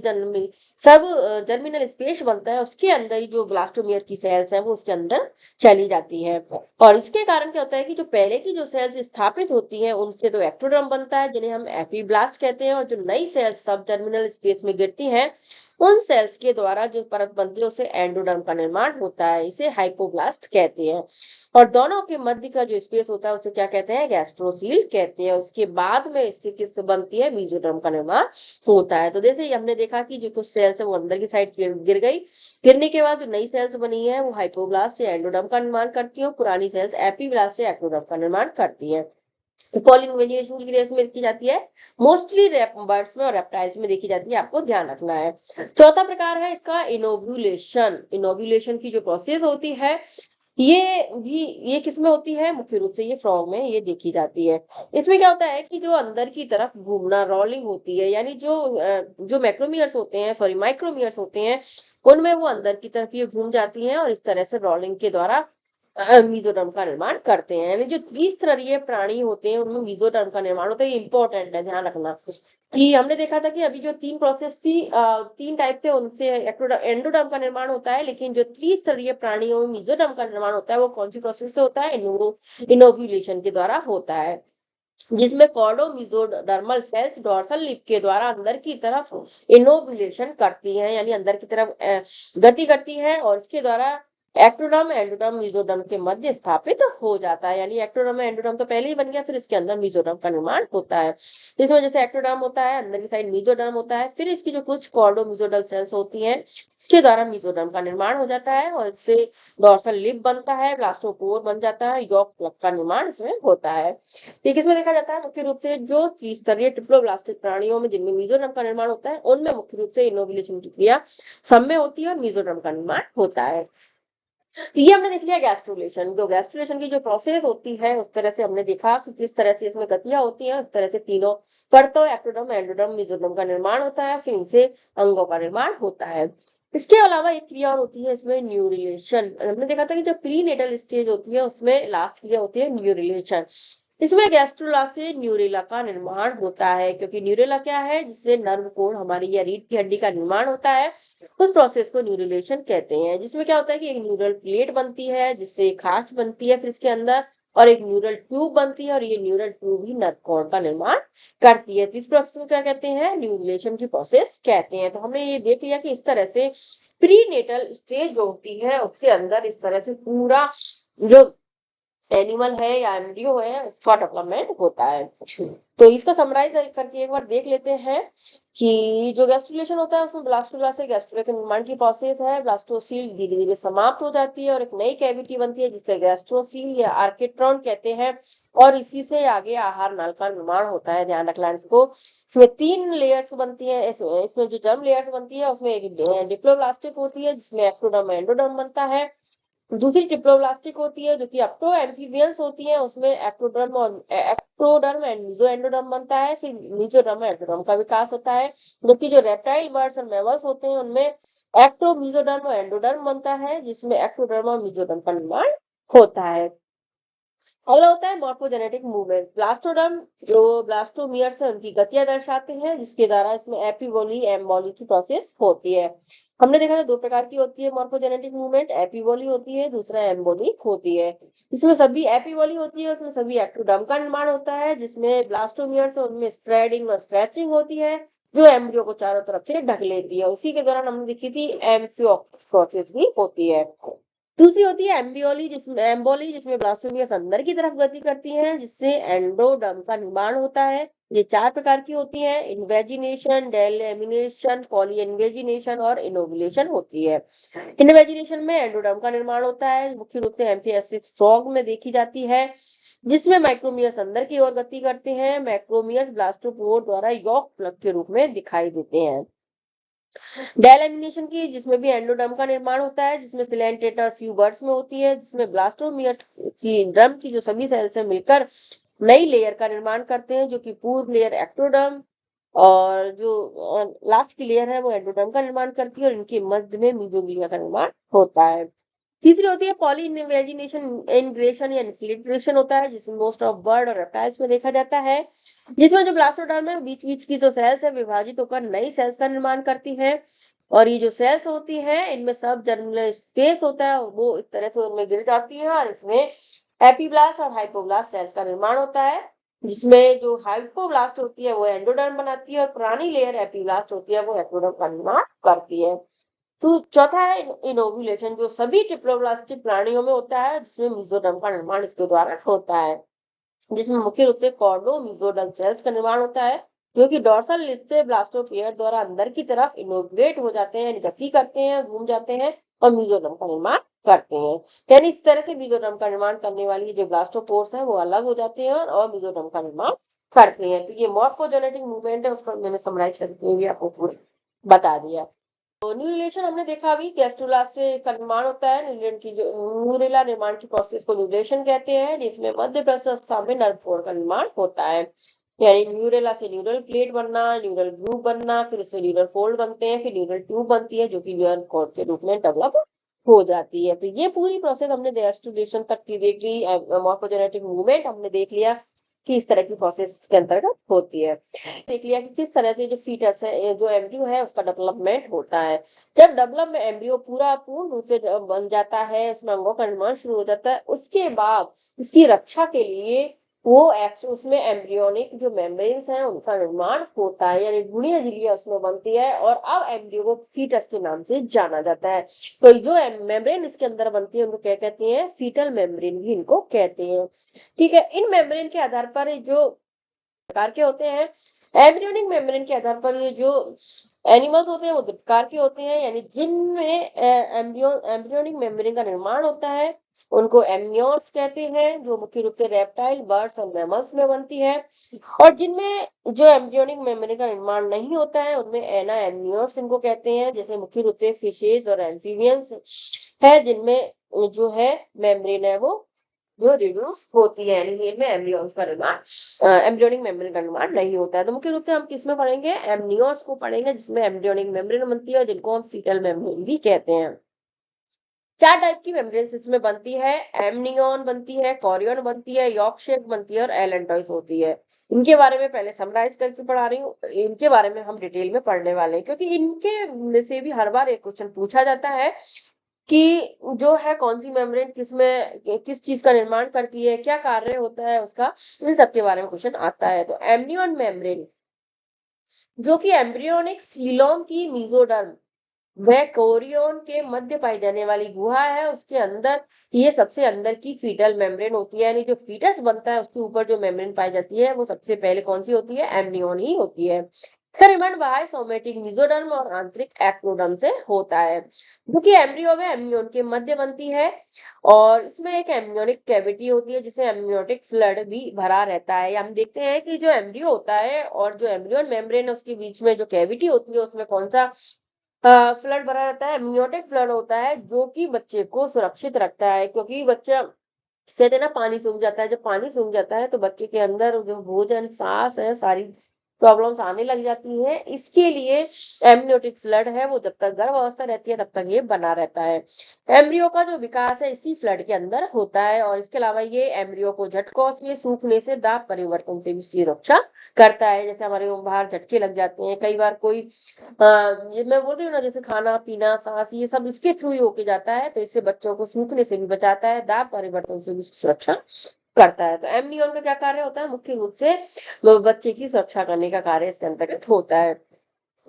जर्मिनल स्पेस बनता है उसके अंदर ही जो ब्लास्टोमियर की सेल्स हैं वो उसके अंदर चली जाती है। और इसके कारण क्या होता है कि जो पहले की जो सेल्स स्थापित होती हैं उनसे तो एक्टोडर्म बनता है जिन्हें हम एपीब्लास्ट कहते हैं, और जो नई सेल्स सब जर्मिनल स्पेस में गिरती हैं उन सेल्स के द्वारा जो परत बनती है उसे एंडोडर्म का निर्माण होता है, इसे हाइपोब्लास्ट कहते हैं। और दोनों के मध्य का जो स्पेस होता है उसे क्या कहते हैं, गैस्ट्रोसील कहते हैं। उसके बाद में इससे किस बनती है, मेसोडर्म का निर्माण होता है। तो जैसे ही हमने देखा कि जो कुछ सेल्स है वो अंदर की साइड गिर गई, गिरने के बाद जो नई सेल्स बनी है वो हाइपोब्लास्ट या एंडोडर्म का निर्माण करती है और पुरानी सेल्स एपीब्लास्ट या एक्टोडर्म का निर्माण करती है। पॉलिनेशन की क्रिया इसमें देखी जाती है, मोस्टली बर्ड्स में और रेप्टाइल्स में देखी जाती है, आपको ध्यान रखना है। चौथा प्रकार है इसका इनोव्यूलेशन। इनोव्यूलेशन की जो प्रोसेस होती है ये किसमें होती है, मुख्य रूप से ये फ्रॉग में ये देखी जाती है। इसमें क्या होता है कि जो अंदर की तरफ घूमना, रोलिंग होती है, यानी जो मैक्रोमियर्स होते हैं, सॉरी माइक्रोमियर्स होते हैं, उनमें वो अंदर की तरफ ये घूम जाती हैं और इस तरह से रोलिंग के द्वारा मीजोडर्म का निर्माण करते हैं। यानी जो द्विस्तरीय प्राणी होते हैं उनमें मीजोडर्म का निर्माण होता है, ये इंपॉर्टेंट है, ध्यान रखना। कि हमने देखा था कि अभी जो तीन प्रोसेस थी, तीन टाइप थे, उनसे एंडोडर्म का निर्माण होता है, लेकिन जो त्रिस्तरीय प्राणियों में मीजोडर्म का निर्माण होता है वो कौन सी प्रोसेस से होता है, इनोव्यूलेशन के द्वारा होता है, जिसमें कॉर्डोमिजोडर्मल सेल्स डोर्सल लिप के द्वारा अंदर की तरफ इनोव्यूलेशन करती हैं, यानी अंदर की तरफ गति करती है और इसके द्वारा एक्टोडर्म एंडोडर्म मीजोडर्म के मध्य स्थापित हो जाता है। यानी एक्टोडर्म एंडोडर्म तो पहले ही बन गया, फिर इसके अंदर मीजोडर्म का निर्माण होता है। इस वजह से एक्टोडर्म होता है, अंदर की साइड मीजोडर्म होता है, फिर इसकी जो कुछ कॉर्डोमिजोडल सेल्स होती हैं इसके द्वारा मीजोडर्म का निर्माण हो जाता है और इससे डोर्सल लिप बनता है, ब्लास्टोपोर बन जाता है, यॉक प्लग का निर्माण इसमें होता है। ठीक, इसमें देखा जाता है मुख्य रूप से जो त्रिस्तरीय ट्रिप्लोब्लास्टिक प्राणियों में जिनमें मीजोडर्म का निर्माण होता है उनमें मुख्य रूप से इनोव्यूलेशन की क्रिया सब में होती है और मीजोडर्म का निर्माण होता है। तो ये हमने देख लिया गैस्ट्रुलेशन। जो गैस्ट्रुलेशन की जो प्रोसेस होती है उस तरह से हमने देखा कि किस तरह से इसमें गतियां होती हैं, उस तरह से तीनों परतों एक्टोडर्म एंडोडर्म मीजोडर्म का निर्माण होता है, फिर इनसे अंगों का निर्माण होता है। इसके अलावा एक क्रिया और होती है इसमें न्यूरिलेशन। हमने देखा था कि जो प्रीनेटल स्टेज होती है उसमें लास्ट क्रिया होती है न्यूरिलेशन। इसमें गैस्ट्रोला से न्यूरेला का निर्माण होता है, क्योंकि न्यूरेला क्या है, जिससे नर्व कोड हमारी या रीढ़ की हड्डी का निर्माण होता है, उस प्रोसेस को न्यूरिलेशन कहते हैं। जिसमें क्या होता है कि एक न्यूरल प्लेट बनती है जिससे खांच बनती है फिर इसके अंदर, और एक न्यूरल ट्यूब बनती है और ये न्यूरल ट्यूब ही नर्व कोड का निर्माण करती है। तो इस प्रोसेस को क्या कहते हैं, न्यूरिलेशन की प्रोसेस कहते हैं। तो हमने ये देख लिया कि इस तरह से प्रीनेटल स्टेज जो होती है उसके अंदर इस तरह से पूरा जो एनिमल है या एम्ब्रियो है उसका डेवलपमेंट होता है। तो इसका समराइज करके एक बार देख लेते हैं कि जो गैस्ट्रुलेशन होता है उसमें ब्लास्टोला से गैस्ट्रोला के निर्माण की प्रोसेस है। ब्लास्टोसील धीरे धीरे समाप्त हो जाती है और एक नई कैविटी बनती है जिसे गैस्ट्रोसील या आर्किट्रॉन कहते हैं, और इसी से आगे आहार नल का निर्माण होता है। ध्यान रखना इसको। इसमें तीन लेयर्स बनती है, इसमें जो जर्म लेयर्स बनती है उसमें एक डिप्लोब्लास्टिक होती है जिसमें एक्टोडर्म एंडोडर्म बनता है, दूसरी ट्रिप्लोब्लास्टिक होती है जो कि अप्टो एम्फीबियंस होती है, उसमें एक्टोडर्म एंड मीजोएंडोडर्म बनता है, फिर मीजोडर्म एंडोडर्म का विकास होता है। जबकि जो रेप्टाइल बर्ड्स और मैमल्स होते हैं उनमें एक्टो मीजोडर्म और एंडोडर्म बनता है जिसमें एक्टोडर्म और मीजोडर्म का निर्माण होता है। अगला होता है मॉर्फोजेनेटिक मूवमेंट। ब्लास्टोडर्म जो ब्लास्टोमियर्स है उनकी गतियां दर्शाते हैं, जिसके द्वारा इसमें एपीवोली एम्बोली की प्रोसेस होती है। हमने देखा था दो प्रकार की होती है मॉर्फोजेनेटिक मूवमेंट, एपीवोली होती है, दूसरा एम्बोली होती है। इसमें सभी एपीवोली होती है, उसमें सभी एक्टोडर्म का निर्माण होता है, जिसमें ब्लास्टोमियर्स है उनमें स्प्रेडिंग और स्ट्रेचिंग होती है, जो एम्ब्रियो को चारों तरफ से ढक लेती है। उसी के दौरान हमने देखी थी एम्फियोक्स प्रोसेस भी होती है। दूसरी होती है एम्बोली जिसमें ब्लास्टोमियर्स अंदर की तरफ गति करती हैं, जिससे एंडोडर्म का निर्माण होता है। ये चार प्रकार की होती है, इन्वेजिनेशन, डेलेमिनेशन, पॉलीइन्वेजिनेशन और इनोवुलेशन होती है। इन्वेजिनेशन में एंडोडर्म का निर्माण होता है, मुख्य रूप से एम्फियोसिस फ्रॉग में देखी जाती है, जिसमें माइक्रोमियर्स अंदर की ओर गति करते हैं। मैक्रोमियर्स ब्लास्टोपोर द्वारा यॉक प्लग के रूप में दिखाई देते हैं। डेलेमिनेशन की जिसमें भी एंडोडर्म का निर्माण होता है, जिसमें सिलेंटेटर फ्यूबर्स में होती है, जिसमें ब्लास्टोमियर्स की ड्रम की जो सभी सेल से मिलकर नई लेयर का निर्माण करते हैं, जो कि पूर्व लेयर एक्टोडर्म और जो लास्ट की लेयर है वो एंडोडर्म का निर्माण करती है, और इनके मध्य में मीजोग्लिया का निर्माण होता है। तीसरी होती है पॉली इन्वेजिनेशन या इन्फिल्ट्रेशन होता है, जिसमें मोस्ट ऑफ बर्ड और रेप्टाइल्स में देखा जाता है, जिसमें जो ब्लास्टोडर्म है बीच बीच की जो सेल्स है विभाजित होकर नई सेल्स का निर्माण करती हैं, और ये जो सेल्स होती हैं इनमें सब जर्मिनल स्पेस होता है वो इस तरह से उनमें गिर जाती है, और इसमें एपीब्लास्ट और हाइपोब्लास्ट सेल्स का निर्माण होता है, जिसमें जो हाइपोब्लास्ट होती है वो एंडोडर्म बनाती है, और पुरानी लेयर एपीब्लास्ट होती है वो एक्टोडर्म का निर्माण करती है। तो चौथा है इनोव्यूलेशन, जो सभी ट्रिप्लोब्लास्टिक प्राणियों में होता है, जिसमें मेसोडर्म का निर्माण इसके द्वारा होता है, जिसमें मुख्य रूप से कॉर्डो मेसोडर्म सेल्स का निर्माण होता है, जो कि डोर्सल लिड से ब्लास्टोपियर द्वारा अंदर की तरफ इनोव्यूलेट हो जाते हैं, गति करते हैं, घूम जाते हैं और मेसोडर्म का निर्माण करते हैं। यानी इस तरह से मेसोडर्म का निर्माण करने वाली जो ब्लास्टोपोर्स है वो अलग हो जाते हैं और मेसोडर्म का निर्माण करते हैं। तो ये मॉर्फोजेनेटिक मूवमेंट है, उसका मैंने समराइज करके भी आपको पूरा बता दिया। तो न्यूरिलेशन हमने देखा अभी गैस्ट्रोला से का निर्माण होता है, न्यूरिलेशन की जो न्यूरेला निर्माण की प्रोसेस को न्यूरिलेशन कहते हैं, जिसमें मध्य प्रस्थावस्था में नर्व कोर का निर्माण होता है। यानी न्यूरेला से न्यूरल प्लेट बनना, न्यूरल ग्रूव बनना, फिर उससे न्यूरल फोल्ड बनते हैं, फिर न्यूरल ट्यूब बनती है जो कि न्यूरल कोर के रूप में डेवलप हो जाती है। तो ये पूरी प्रोसेस हमने गैस्ट्रुलेशन तक की देख ली, मॉर्फोजेनेटिक मूवमेंट हमने देख लिया कि इस तरह की प्रोसेस के अंतर्गत होती है। देख लिया कि किस तरह से जो फीटस है जो एम्ब्रियो है उसका डेवलपमेंट होता है। जब डेवलप एम्ब्रियो पूरा पूर्ण रूप से बन जाता है, उसमें अंगों का निर्माण शुरू हो जाता है, उसके बाद उसकी रक्षा के लिए वो उसमें एम्ब्रियोनिक जो मेम्ब्रेन्स हैं उनका निर्माण होता है, यानी गुणीय झिल्लियां उसमें बनती है, और अब एम्ब्रियो को फीटस के नाम से जाना जाता है। तो जो मेम्ब्रेन इसके अंदर बनती है उनको क्या कहते हैं, फीटल मेम्ब्रेन भी इनको कहते हैं। ठीक है, इन मेम्ब्रेन के आधार पर जो प्रकार के होते हैं, एम्ब्रियोनिक मेम्ब्रेन के आधार पर ये जो एनिमल्स होते हैं वो दो प्रकार के होते हैं, यानी जिनमें एम्ब्रियोनिक मेम्ब्रेन का निर्माण होता है उनको एमनियोर्स कहते हैं, जो मुख्य रूप से रेप्टाइल, बर्ड्स और मैमल्स में बनती है, और जिनमें जो एम्ब्रियोनिक मेम्ब्रेन का निर्माण नहीं होता है उनमें एना एमनियोर्स इनको कहते हैं, जैसे मुख्य रूप से फिशेज और एम्फीबियंस है, जिनमें जो है मेम्ब्रेन है वो जो रिड्यूस होती है, यानी इनमें एम्ब्रियोन्स का निर्माण एम्ब्रियोनिक मेम्ब्रेन का निर्माण नहीं होता है। तो मुख्य रूप से हम किसमें पढ़ेंगे, एमनियोर्स को पढ़ेंगे, जिसमें एम्ब्रियोनिक मेम्ब्रेन बनती है और जिनको हम फीटल मेम्ब्रेन भी कहते हैं। चार टाइप की मेम्ब्रेन इसमें बनती है, एमनियन बनती है, कोरियन बनती है, यॉर्क शेप बनती है और एलेंटॉइस होती है। इनके बारे में पहले समराइज करके पढ़ा रही हूँ, इनके बारे में हम डिटेल में पढ़ने वाले हैं, क्योंकि इनके में से भी हर बार एक क्वेश्चन पूछा जाता है कि जो है कौन सी मेम्ब्रेन किस चीज का निर्माण करती है, क्या कार्य होता है उसका, इन सब के बारे में क्वेश्चन आता है। तो एमनियन मेम्ब्रेन जो कि एम्ब्रियोनिक सीलोम की मीजोडर्म वह कोरियन के मध्य पाई जाने वाली गुहा है, उसके अंदर ये सबसे अंदर की फीटल मेम्ब्रेन होती है, यानी जो फीटस बनता है उसके ऊपर जो मेम्ब्रेन पाई जाती है वो सबसे पहले कौन सी होती है, एमनियन ही होती है। इसका निर्माण बाह्य सोमेटिक मेसोडर्म और आंतरिक एक्टोडर्म से होता है, जो कि एम्ब्रियो में एमनियन के मध्य बनती है, और इसमें एक एमनियोनिक कैविटी होती है जिसे एमनियोटिक फ्लड भी भरा रहता है। हम देखते हैं कि जो एम्ब्रियो होता है और जो एम्ब्रियोन मेम्ब्रेन है उसके बीच में जो कैविटी होती है उसमें कौन सा फ्लड भरा रहता है, एमनियोटिक फ्लड होता है, जो कि बच्चे को सुरक्षित रखता है, क्योंकि बच्चा कहते हैं ना पानी सूख जाता है, जब पानी सूख जाता है तो बच्चे के अंदर जो भोजन सांस है सारी प्रॉब्लम्स आने लग जाती हैं। इसके लिए एमनियोटिक फ्लड है वो जब तक गर्भ अवस्था रहती है तब तक ये बना रहता है। एम्ब्रियो का जो विकास है इसी फ्लड के अंदर होता है और इसके अलावा ये एम्ब्रियो को झटकों से, सूखने से, दाब परिवर्तन से भी सुरक्षा करता है। जैसे हमारे बाहर झटके लग जाते हैं कई बार, कोई ये मैं बोल रही हूँ ना, जैसे खाना पीना, सांस, ये सब इसके थ्रू ही होके जाता है, तो इससे बच्चों को सूखने से भी बचाता है, दाब परिवर्तन से भी सुरक्षा करता है। तो एमनियन का क्या कार्य होता है? मुख्य रूप से बच्चे की सुरक्षा करने का कार्य इसके अंतर्गत होता है।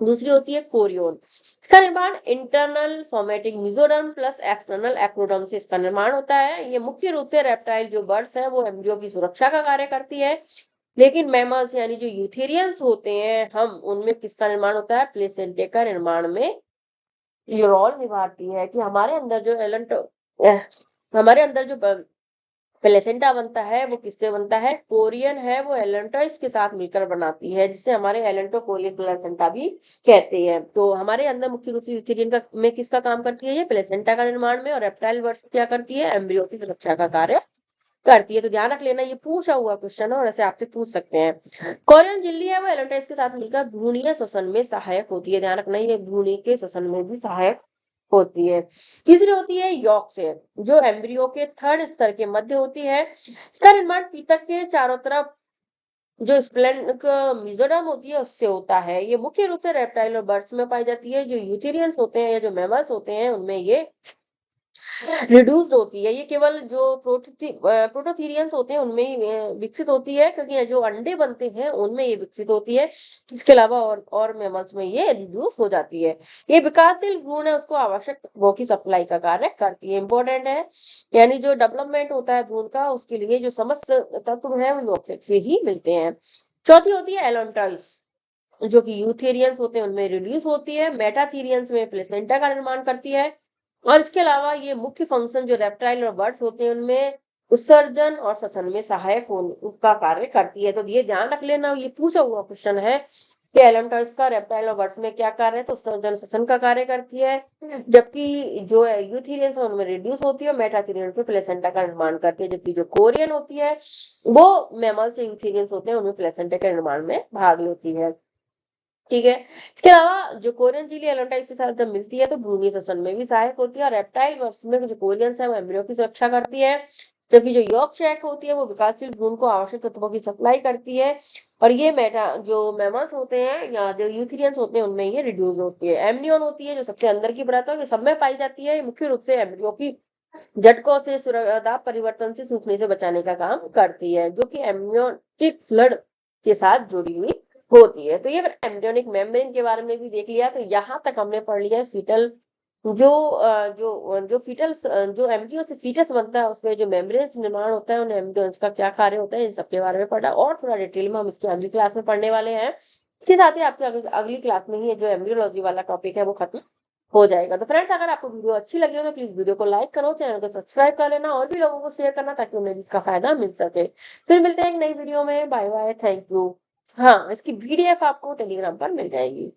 दूसरी होती है कोरियोन। इसका निर्माण internal somatic mesoderm plus external ectoderm से इसका निर्माण होता है। ये मुख्य रूप से रेप्टाइल जो बर्ड्स है वो एम्ब्रियो की सुरक्षा का कार्य करती है। लेकिन मैमल्स यानी जो यूथेरियंस होते हैं हम, उनमें किसका निर्माण होता है? प्लेसेंटे का निर्माण में ये रोल निभाती है कि हमारे अंदर जो प्लेसेंटा बनता है वो किससे बनता है? कोरियन है वो एलेंटोइस के साथ मिलकर बनाती है, जिसे हमारे एलेंटो कोरियन प्लेसेंटा भी कहते हैं। तो हमारे अंदर मुख्य रूप से यूथेरियन का में किसका काम करती है? ये प्लेसेंटा का निर्माण में। और रेप्टाइल वर्ष क्या करती है? एम्ब्रियो की सुरक्षा का कार्य करती है। तो ध्यान रख लेना, ये पूछा हुआ क्वेश्चन है और ऐसे आपसे पूछ सकते हैं। कोरियन झिल्ली है वो एलेंटोइस के साथ मिलकर भ्रूणीय श्वसन में सहायक होती है। ध्यान रखना, ये भ्रूणी के श्वसन में भी सहायक होती है। तीसरी होती है यॉर्क से, जो एम्ब्रियो के थर्ड स्तर के मध्य होती है। इसका निर्माण पीतक के चारों तरफ जो स्प्लेनिक मेसोडर्म होती है उससे होता है। ये मुख्य रूप से रेप्टाइल और बर्ड्स में पाई जाती है। जो यूथेरियंस होते हैं या जो मैमल्स होते हैं उनमें ये रिड्यूस्ड होती है। ये केवल जो प्रोटोथीरियंस होते हैं उनमें ही विकसित होती है, क्योंकि ये जो अंडे बनते हैं उनमें ये विकसित होती है। इसके अलावा और मैमल्स में ये रिड्यूस हो जाती है। ये विकासशील भ्रूण है उसको आवश्यक तत्वों की सप्लाई का कार्य करती है। इंपॉर्टेंट है, यानी जो डेवलपमेंट होता है भ्रूण का उसके लिए जो समस्त तत्व है वो यॉर्क से ही मिलते हैं। चौथी होती है एलोन्ट्राइस, जो कि यूथेरियंस होते हैं उनमें रिड्यूस होती है। मेटाथीरियंस में प्लेसेंटा का निर्माण करती है। और इसके अलावा ये मुख्य फंक्शन जो रेप्टाइल और बर्ड्स होते हैं उनमें उत्सर्जन और श्वसन में सहायक होने का कार्य करती है। तो ये ध्यान रख लेना, ये पूछा हुआ क्वेश्चन है कि एलेंटोइस का रेप्टाइल और बर्ड्स में क्या कार्य है? तो उत्सर्जन श्वसन का कार्य करती है, जबकि जो यूथेरियंस है उनमें रिड्यूस होती है। मेटाथीरियन पे प्लेसेंटा का निर्माण करती है, जबकि जो कोरियन होती है वो मैमल से यूथेरियंस होते हैं उनमें प्लेसेंटा के निर्माण में भाग लेती है। ठीक है। इसके अलावा जो कोरियन झिल्ली एलोन्टाइस के साथ जब मिलती है तो भ्रूणीय श्वसन में भी सहायक होती है। और रेप्टाइल वर्ष में जो कोरियंस है वो एम्ब्रियो की सुरक्षा करती है, जबकि जो यॉर्क शैक होती है वो विकासशील भ्रूण को आवश्यक तत्वों की सप्लाई करती है। और ये जो मैमल्स होते हैं या जो यूथेरियंस होते हैं उनमें ये रिड्यूस होती है। एमनियन होती है जो सबसे अंदर की परत है, सब में पाई जाती है। मुख्य रूप से एम्ब्रियो की झटकों से, दाब परिवर्तन से, सूखने से बचाने का काम करती है, जो कि एमनियोटिक फ्लड के साथ जुड़ी हुई होती है। तो ये एम्ब्रियोनिक मेम्ब्रेन के बारे में भी देख लिया। तो यहाँ तक हमने पढ़ लिया है फीटल जो एम्ब्रियो से फीटस बनता है उसमें जो मेम्ब्रेन्स निर्माण होता है उन एम्ब्रियोन्स का क्या कार्य होता है, इन सबके बारे में पढ़ा। और थोड़ा डिटेल में हम इसकी अगली क्लास में पढ़ने वाले हैं। इसके साथ ही आपके अगली क्लास में ही जो एम्ब्रियोलॉजी वाला टॉपिक है वो खत्म हो जाएगा। तो फ्रेंड्स, अगर आपको वीडियो अच्छी लगी हो तो प्लीज वीडियो को लाइक करो, चैनल को सब्सक्राइब कर लेना और भी लोगों को शेयर करना ताकि उन्हें भी इसका फायदा मिल सके। फिर मिलते हैं एक नई वीडियो में। Bye bye, thank you. हाँ, इसकी पीडीएफ आपको टेलीग्राम पर मिल जाएगी।